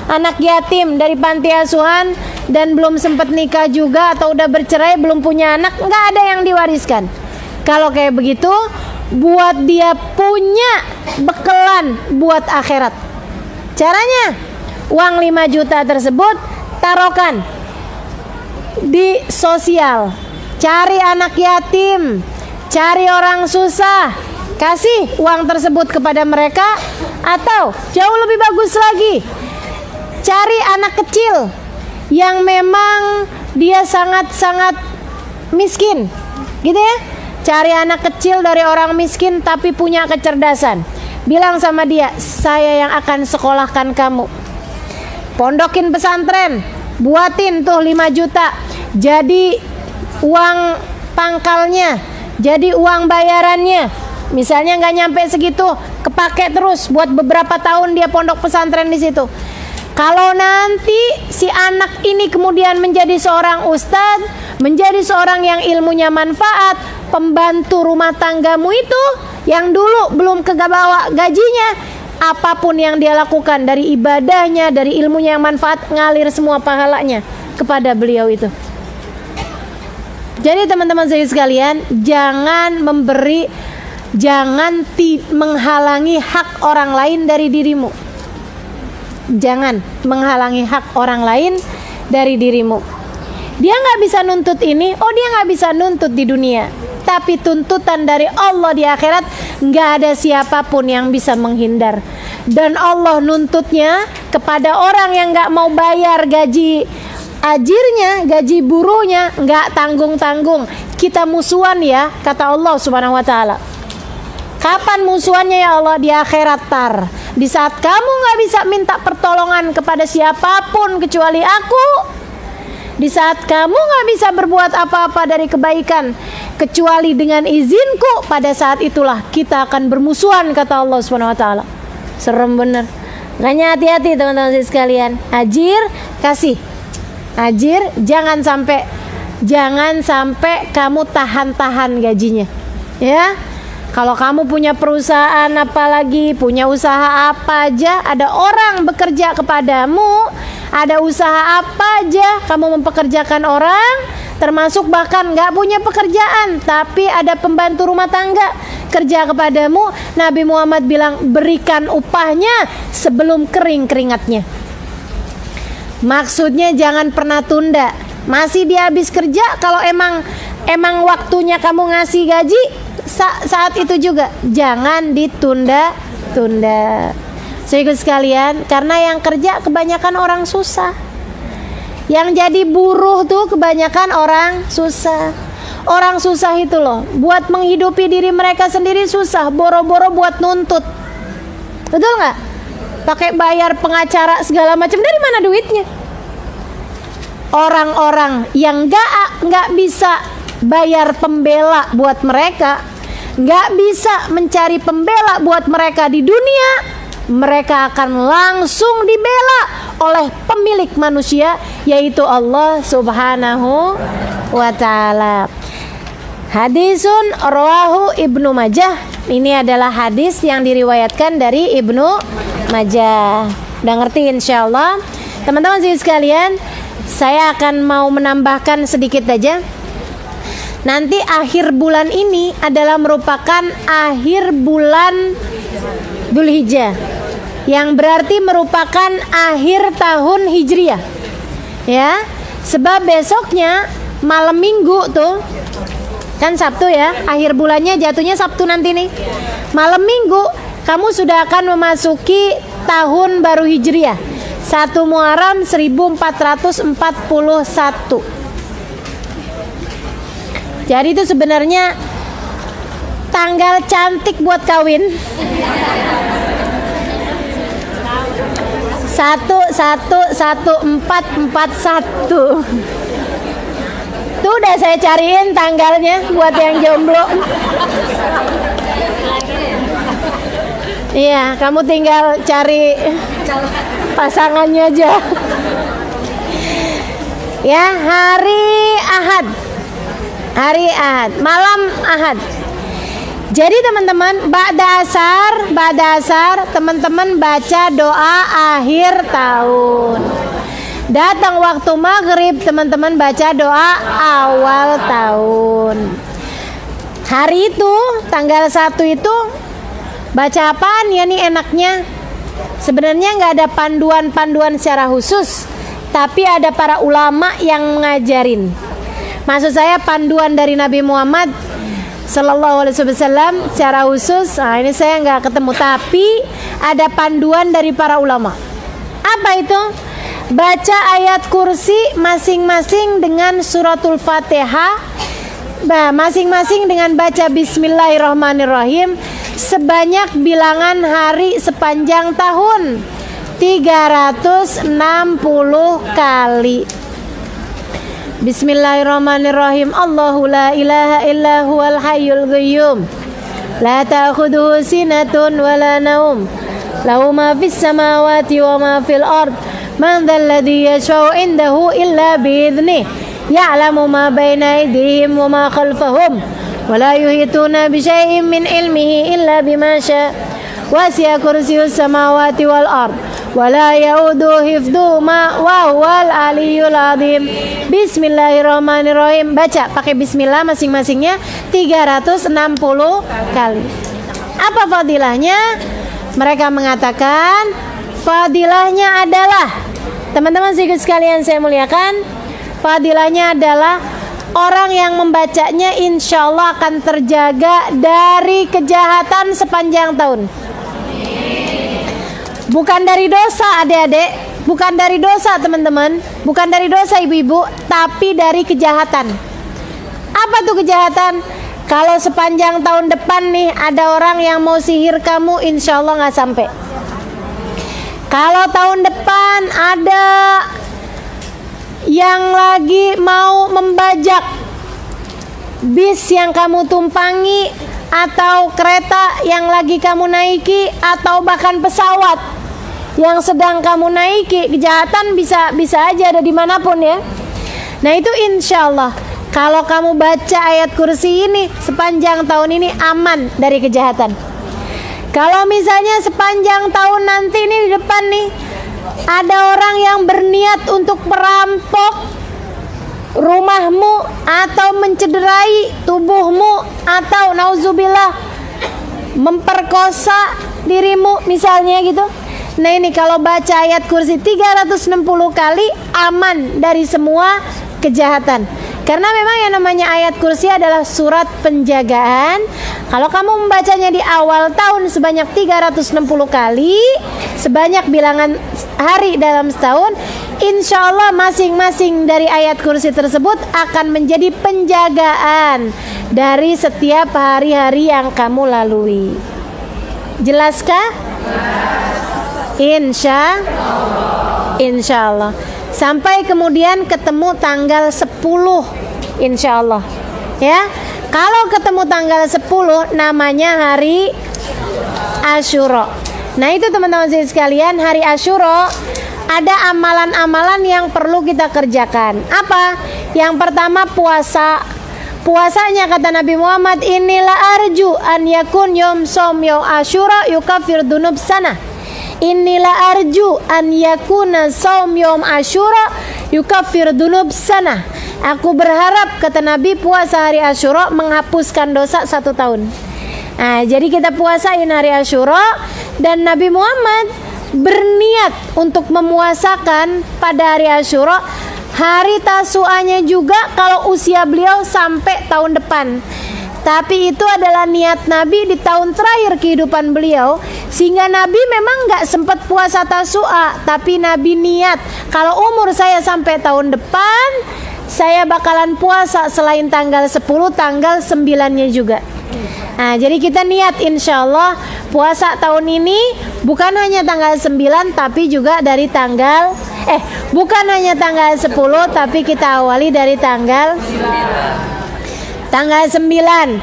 anak yatim dari panti asuhan, dan belum sempat nikah juga, atau udah bercerai belum punya anak, nggak ada yang diwariskan. Kalau kayak begitu, buat dia punya bekelan buat akhirat. Caranya, uang 5 juta tersebut taruhkan di sosial. Cari anak yatim, cari orang susah, kasih uang tersebut kepada mereka. Atau jauh lebih bagus lagi, cari anak kecil yang memang dia sangat-sangat miskin, gitu ya. Cari anak kecil dari orang miskin tapi punya kecerdasan. Bilang sama dia, saya yang akan sekolahkan kamu. Pondokin pesantren, buatin tuh 5 juta jadi uang pangkalnya, jadi uang bayarannya. Misalnya nggak nyampe segitu, kepake terus buat beberapa tahun dia pondok pesantren di situ. Kalau nanti si anak ini kemudian menjadi seorang ustadz, menjadi seorang yang ilmunya manfaat, pembantu rumah tanggamu itu yang dulu belum kebawa gajinya, apapun yang dia lakukan dari ibadahnya, dari ilmunya yang manfaat, ngalir semua pahalanya kepada beliau itu. Jadi teman-teman saya sekalian, jangan menghalangi hak orang lain dari dirimu. Jangan menghalangi hak orang lain dari dirimu. Dia nggak bisa nuntut ini, dia nggak bisa nuntut di dunia. Tapi tuntutan dari Allah di akhirat nggak ada siapapun yang bisa menghindar. Dan Allah nuntutnya kepada orang yang nggak mau bayar gaji ajirnya, gaji buruhnya, nggak tanggung-tanggung. Kita musuhan ya, kata Allah Subhanahu Wa Taala. Kapan musuhannya ya Allah? Di akhirat tar. Di saat kamu nggak bisa minta pertolongan kepada siapapun kecuali aku. Di saat kamu nggak bisa berbuat apa-apa dari kebaikan kecuali dengan izinku, pada saat itulah kita akan bermusuhan, kata Allah Subhanahu Wa Taala. Serem bener. Makanya hati-hati teman-teman sekalian. Ajir kasih. Ajir, jangan sampai kamu tahan-tahan gajinya. Ya. Kalau kamu punya perusahaan, apalagi punya usaha apa aja, ada orang bekerja kepadamu, ada usaha apa aja, kamu mempekerjakan orang, termasuk bahkan nggak punya pekerjaan, tapi ada pembantu rumah tangga kerja kepadamu, Nabi Muhammad bilang berikan upahnya sebelum kering keringatnya. Maksudnya jangan pernah tunda. Masih dia habis kerja, kalau emang waktunya kamu ngasih gaji, saat itu juga jangan ditunda-tunda. Saudara sekalian, karena yang kerja kebanyakan orang susah. Yang jadi buruh tuh kebanyakan orang susah. Orang susah itu loh, buat menghidupi diri mereka sendiri susah, boro-boro buat nuntut. Betul nggak? Pakai bayar pengacara segala macam, dari mana duitnya? Orang-orang yang nggak bisa bayar pembela buat mereka, nggak bisa mencari pembela buat mereka di dunia, mereka akan langsung dibela oleh pemilik manusia, yaitu Allah Subhanahu wa Ta'ala. Hadisun rawahu Ibnu Majah. Ini adalah hadis yang diriwayatkan dari Ibnu Majah. Udah ngerti insyaallah. Teman-teman sekalian, saya akan mau menambahkan sedikit aja. Nanti akhir bulan ini adalah merupakan akhir bulan Dzulhijjah, yang berarti merupakan akhir tahun Hijriah. Ya, sebab besoknya malam Minggu tuh kan Sabtu ya, akhir bulannya jatuhnya Sabtu nanti nih. Malam Minggu kamu sudah akan memasuki tahun baru Hijriah, 1 Muharram 1441. Jadi itu sebenarnya tanggal cantik buat kawin. 1/1/1441. Tuh udah saya cariin tanggalnya buat yang jomblo. Iya, kamu tinggal cari pasangannya aja. Ya, hari Ahad. Hari Ahad, malam Ahad. Jadi teman-teman, ba'da asar teman-teman baca doa akhir tahun. Datang waktu maghrib, teman-teman baca doa awal tahun. Hari itu, tanggal 1 itu baca apaan ya nih enaknya? Sebenarnya nggak ada panduan-panduan secara khusus, tapi ada para ulama yang ngajarin. Maksud saya panduan dari Nabi Muhammad Sallallahu Alaihi Wasallam secara khusus. Nah, ini saya nggak ketemu, tapi ada panduan dari para ulama. Apa itu? Baca ayat kursi masing-masing dengan suratul Fatihah, masing-masing dengan baca Bismillahirrahmanirrahim sebanyak bilangan hari sepanjang tahun. 360 kali. Bismillahirrahmanirrahim. Allahu la ilaha illa huwal hayyul qayyum. La ta'khudhuhu sinatun wa la naum. Lahu ma fis samawati wa ma fil ard. Man dhal ladzi yashfa'u indahu illa bi'idhnihi. Ya'lamu ma baina aydihim wa ma khalfahum. Wa la yuhituna bi syai'in min ilmihi illa bima syaa. Wasi'a kursiyyus samawati wal ard. Wala yaudu hifdhuma wa huwal aliyyul azim. Bismillahirrahmanirrahim. Baca pakai bismillah masing-masingnya 360 kali. Apa fadilahnya? Mereka mengatakan fadilahnya adalah, teman-teman sekalian saya muliakan, fadilahnya adalah orang yang membacanya insya Allah akan terjaga dari kejahatan sepanjang tahun. Bukan dari dosa adik-adik, bukan dari dosa teman-teman, bukan dari dosa ibu-ibu, tapi dari kejahatan. Apa tuh kejahatan? Kalau sepanjang tahun depan nih ada orang yang mau sihir kamu, insya Allah nggak sampai. Kalau tahun depan ada yang lagi mau membajak bis yang kamu tumpangi, atau kereta yang lagi kamu naiki, atau bahkan pesawat yang sedang kamu naiki, kejahatan bisa aja ada dimanapun ya. Nah itu insya Allah kalau kamu baca ayat kursi ini sepanjang tahun ini aman dari kejahatan. Kalau misalnya sepanjang tahun nanti nih di depan nih ada orang yang berniat untuk merampok rumahmu atau mencederai tubuhmu atau nauzubillah memperkosa dirimu misalnya gitu. Nah ini kalau baca ayat kursi 360 kali aman dari semua kejahatan. Karena memang yang namanya ayat kursi adalah surat penjagaan. Kalau kamu membacanya di awal tahun sebanyak 360 kali, sebanyak bilangan hari dalam setahun, insya Allah masing-masing dari ayat kursi tersebut akan menjadi penjagaan dari setiap hari-hari yang kamu lalui. Jelaskah? Insya Allah. Sampai kemudian ketemu tanggal 10 insya Allah ya. Kalau ketemu tanggal 10 namanya hari Asyura. Nah itu teman-teman sekalian, hari Asyura ada amalan-amalan yang perlu kita kerjakan. Apa? Yang pertama puasa. Puasanya kata Nabi Muhammad, inilah arju an yakun yom som yom Asyura yukafir dunub sana. Inilah arju an yakuna saum yom Asyura yukafir dunub sana. Aku berharap kata Nabi puasa hari Asyura menghapuskan dosa 1 tahun. Nah, jadi kita puasain hari Asyura dan Nabi Muhammad berniat untuk memuasakan pada hari Asyura. Hari Tasu'anya juga kalau usia beliau sampai tahun depan. Tapi itu adalah niat Nabi di tahun terakhir kehidupan beliau, sehingga Nabi memang nggak sempat puasa Tasu'a, tapi Nabi niat kalau umur saya sampai tahun depan saya bakalan puasa selain tanggal 10, tanggal 9-nya juga. Nah, jadi kita niat insya Allah puasa tahun ini bukan hanya tanggal 9, tapi juga dari tanggal bukan hanya tanggal 10, tapi kita awali dari tanggal 9,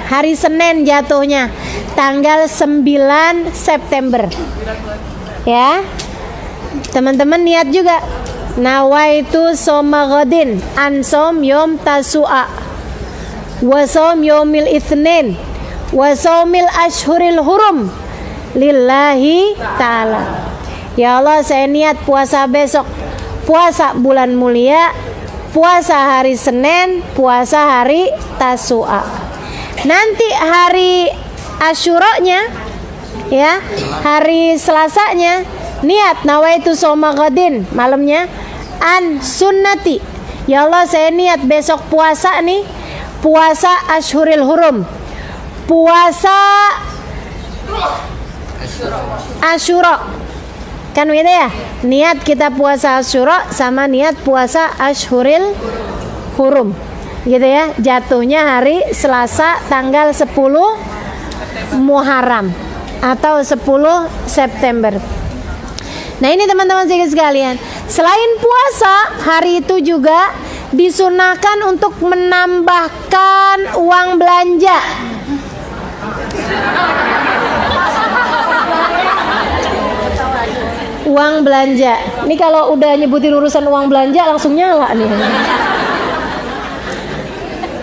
hari Senin jatuhnya, tanggal 9 September. Ya. Teman-teman niat juga. Nawaitu soma ghadin an som yom Tasu'a wa som yomil Itsnin wa somil ashhuril hurum lillahi ta'ala. Ya Allah, saya niat puasa besok, puasa bulan mulia, puasa hari Senin, puasa hari Tasu'a. Nanti hari Asyuranya ya, hari Selasanya niat nawaitu soma ghadin, malamnya an sunnati. Ya Allah, saya niat besok puasa nih, puasa Ashhuril Hurum, puasa Asyura. Kan begitu ya? Niat kita puasa Asyura sama niat puasa Ashhuril Hurum. Gitu ya. Jatuhnya hari Selasa tanggal 10 Muharram atau 10 September. Nah ini teman-teman sekalian, selain puasa, hari itu juga disunahkan untuk menambahkan uang belanja. Uang belanja. Ini kalau udah nyebutin urusan uang belanja langsung nyala nih.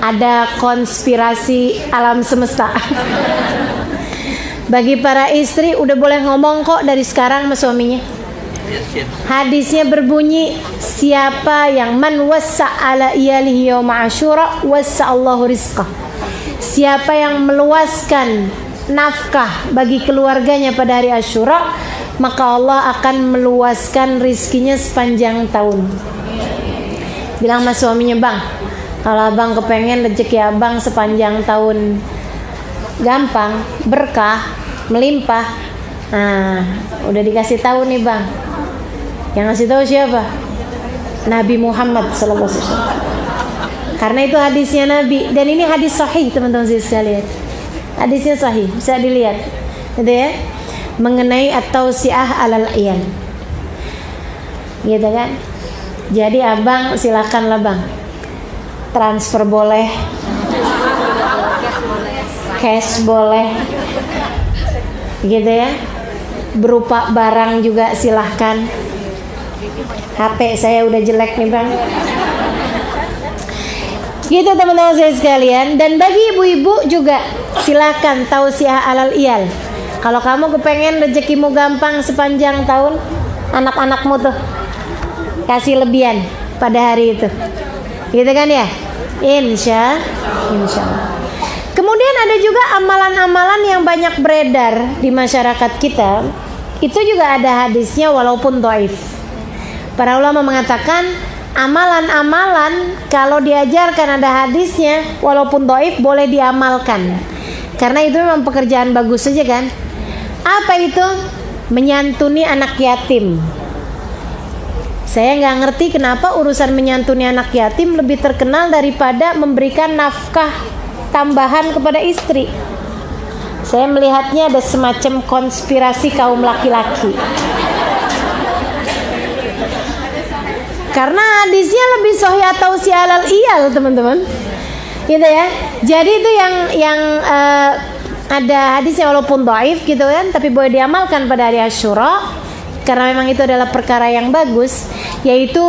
Ada konspirasi alam semesta. Bagi para istri udah boleh ngomong kok dari sekarang sama suaminya. Hadisnya berbunyi, siapa yang man wassa ala iyalihi yawma asyura wassa Allahu rizqah. Siapa yang meluaskan nafkah bagi keluarganya pada hari Asyura, maka Allah akan meluaskan rizkinya sepanjang tahun. Bilang sama suaminya, bang, kalau abang kepengen rezeki abang sepanjang tahun gampang, berkah, melimpah. Nah, udah dikasih tahu nih bang. Yang ngasih tahu siapa? Nabi Muhammad SAW. Karena itu hadisnya Nabi, dan ini hadis sahih teman-teman sekalian. Hadisnya sahih, bisa dilihat, gitu ya, mengenai at-tausiah alal iyal, gitu kan. Jadi abang silakanlah bang, transfer boleh, cash boleh, gitu ya, berupa barang juga silahkan. HP saya udah jelek nih bang, gitu teman-teman saya sekalian. Dan bagi ibu-ibu juga silahkan tausiah alal iyal. Kalau kamu kepengen rezekimu gampang sepanjang tahun, anak-anakmu tuh kasih lebihan pada hari itu, gitu kan ya, insya Allah. Kemudian ada juga amalan-amalan yang banyak beredar di masyarakat kita. Itu juga ada hadisnya walaupun dhaif. Para ulama mengatakan amalan-amalan kalau diajarkan ada hadisnya walaupun dhaif boleh diamalkan. Karena itu memang pekerjaan bagus saja kan. Apa itu? Menyantuni anak yatim. Saya nggak ngerti kenapa urusan menyantuni anak yatim lebih terkenal daripada memberikan nafkah tambahan kepada istri. Saya melihatnya ada semacam konspirasi kaum laki-laki. Karena hadisnya lebih sahih atau si alal iyal teman-teman, gitu ya. Jadi itu yang ada hadisnya walaupun dhaif gitu kan, tapi boleh diamalkan pada hari Asyura karena memang itu adalah perkara yang bagus, yaitu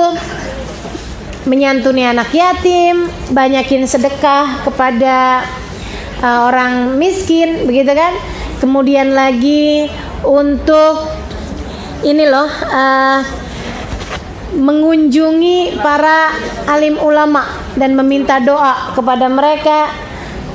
menyantuni anak yatim, banyakin sedekah kepada orang miskin, begitu kan. Kemudian lagi untuk ini loh, mengunjungi para alim ulama dan meminta doa kepada mereka,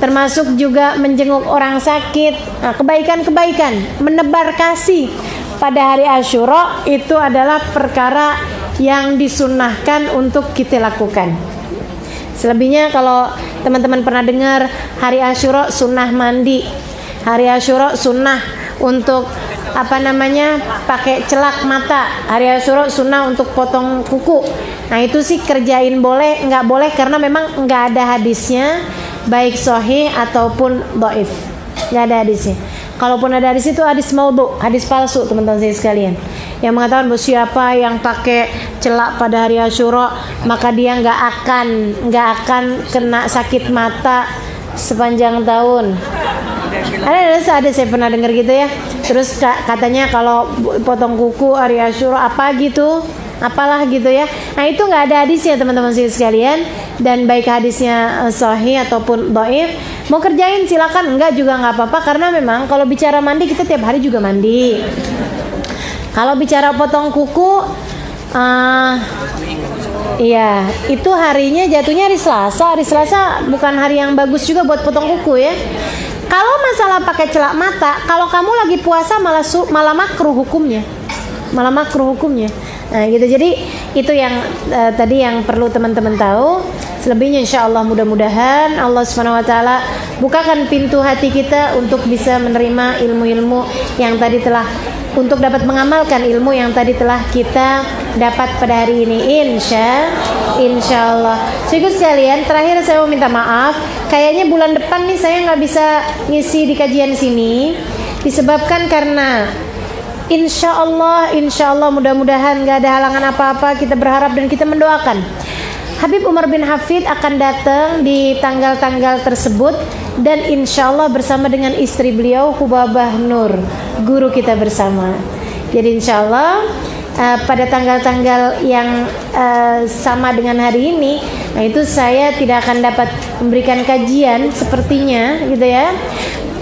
termasuk juga menjenguk orang sakit. Nah, kebaikan-kebaikan, menebar kasih pada hari Asyura itu adalah perkara yang disunnahkan untuk kita lakukan. Selebihnya kalau teman-teman pernah dengar hari Asyura sunnah mandi, hari Asyura sunnah untuk pakai celak mata, hari Asyura sunnah untuk potong kuku. Nah itu sih kerjain boleh, nggak boleh karena memang nggak ada hadisnya, baik sahih ataupun dhaif, nggak ada hadisnya. Kalaupun ada hadis itu hadis maudhu, hadis palsu teman-teman saya sekalian, yang mengatakan bahwa siapa yang pakai celak pada hari Asyura maka dia nggak akan kena sakit mata sepanjang tahun. Ada saya pernah dengar gitu ya. Terus katanya kalau potong kuku hari Asyura apa gitu, apalah gitu ya. Nah itu nggak ada hadisnya teman-teman sekalian, dan baik hadisnya sahih ataupun dhaif, mau kerjain silakan, enggak juga nggak apa-apa, karena memang kalau bicara mandi kita tiap hari juga mandi. Kalau bicara potong kuku, iya itu harinya jatuhnya hari Selasa. Hari Selasa bukan hari yang bagus juga buat potong kuku ya. Kalau masalah pakai celak mata, kalau kamu lagi puasa malah makruh hukumnya, Nah gitu. Jadi itu yang tadi yang perlu teman-teman tahu. Selebihnya insya Allah mudah-mudahan Allah Subhanahu Wa Taala bukakan pintu hati kita untuk bisa menerima ilmu-ilmu yang tadi telah, untuk dapat mengamalkan ilmu yang tadi telah kita dapat pada hari ini, insya Allah. Cukup sekalian, terakhir saya mau minta maaf, kayaknya bulan depan nih saya nggak bisa ngisi di kajian sini, disebabkan karena insya Allah mudah-mudahan gak ada halangan apa-apa. Kita berharap dan kita mendoakan Habib Umar bin Hafid akan datang di tanggal-tanggal tersebut, dan insya Allah bersama dengan istri beliau Hubabah Nur, guru kita bersama. Jadi insya Allah pada tanggal-tanggal yang sama dengan hari ini, nah itu saya tidak akan dapat memberikan kajian sepertinya gitu ya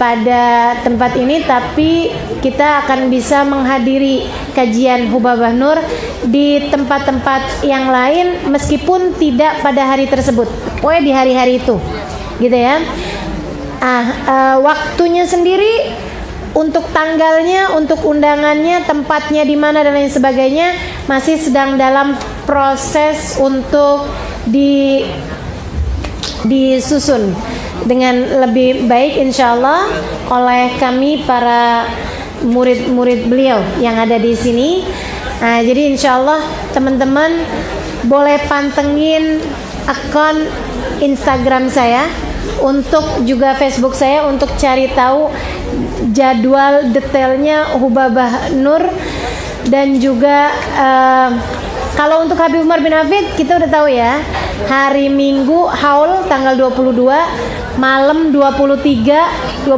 pada tempat ini, tapi kita akan bisa menghadiri kajian Hubabah Nur di tempat-tempat yang lain meskipun tidak pada hari tersebut, pokoknya di hari-hari itu gitu ya. Waktunya sendiri, untuk tanggalnya, untuk undangannya, tempatnya di mana dan lain sebagainya masih sedang dalam proses untuk disusun dengan lebih baik insya Allah oleh kami para murid-murid beliau yang ada di sini. Jadi insya Allah teman-teman boleh pantengin akun Instagram saya, untuk juga Facebook saya, untuk cari tahu jadwal detailnya Hubabah Nur. Dan juga kalau untuk Habib Umar bin Hafid kita udah tahu ya, hari Minggu haul tanggal 22, malam 23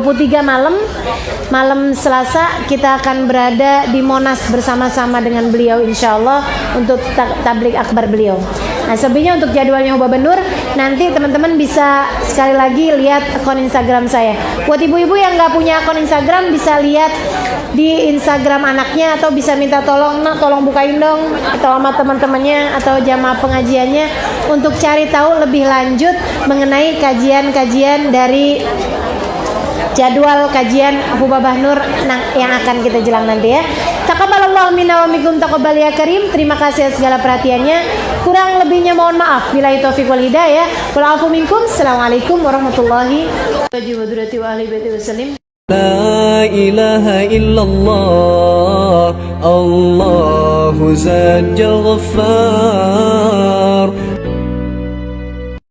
malam Selasa kita akan berada di Monas bersama-sama dengan beliau insya Allah untuk tablik akbar beliau. Nah selebihnya untuk jadwalnya Hubabah Nur nanti teman-teman bisa sekali lagi lihat akun Instagram saya. Buat ibu-ibu yang nggak punya akun Instagram bisa lihat di Instagram anaknya, atau bisa minta tolong bukain dong atau sama teman-temannya atau jamaah pengajiannya untuk cari tahu lebih lanjut mengenai kajian-kajian dari jadwal kajian Hubabah Nur yang akan kita jelang nanti ya. Taqabbalallahu minna wa minkum taqabbal ya karim. Terima kasih atas segala perhatiannya. Kurang lebihnya mohon maaf. Billahi taufiq wal hidayah. Wal afu minkum. Assalamualaikum warahmatullahi wabarakatuh. لا إله إلا الله الله زاد الغفار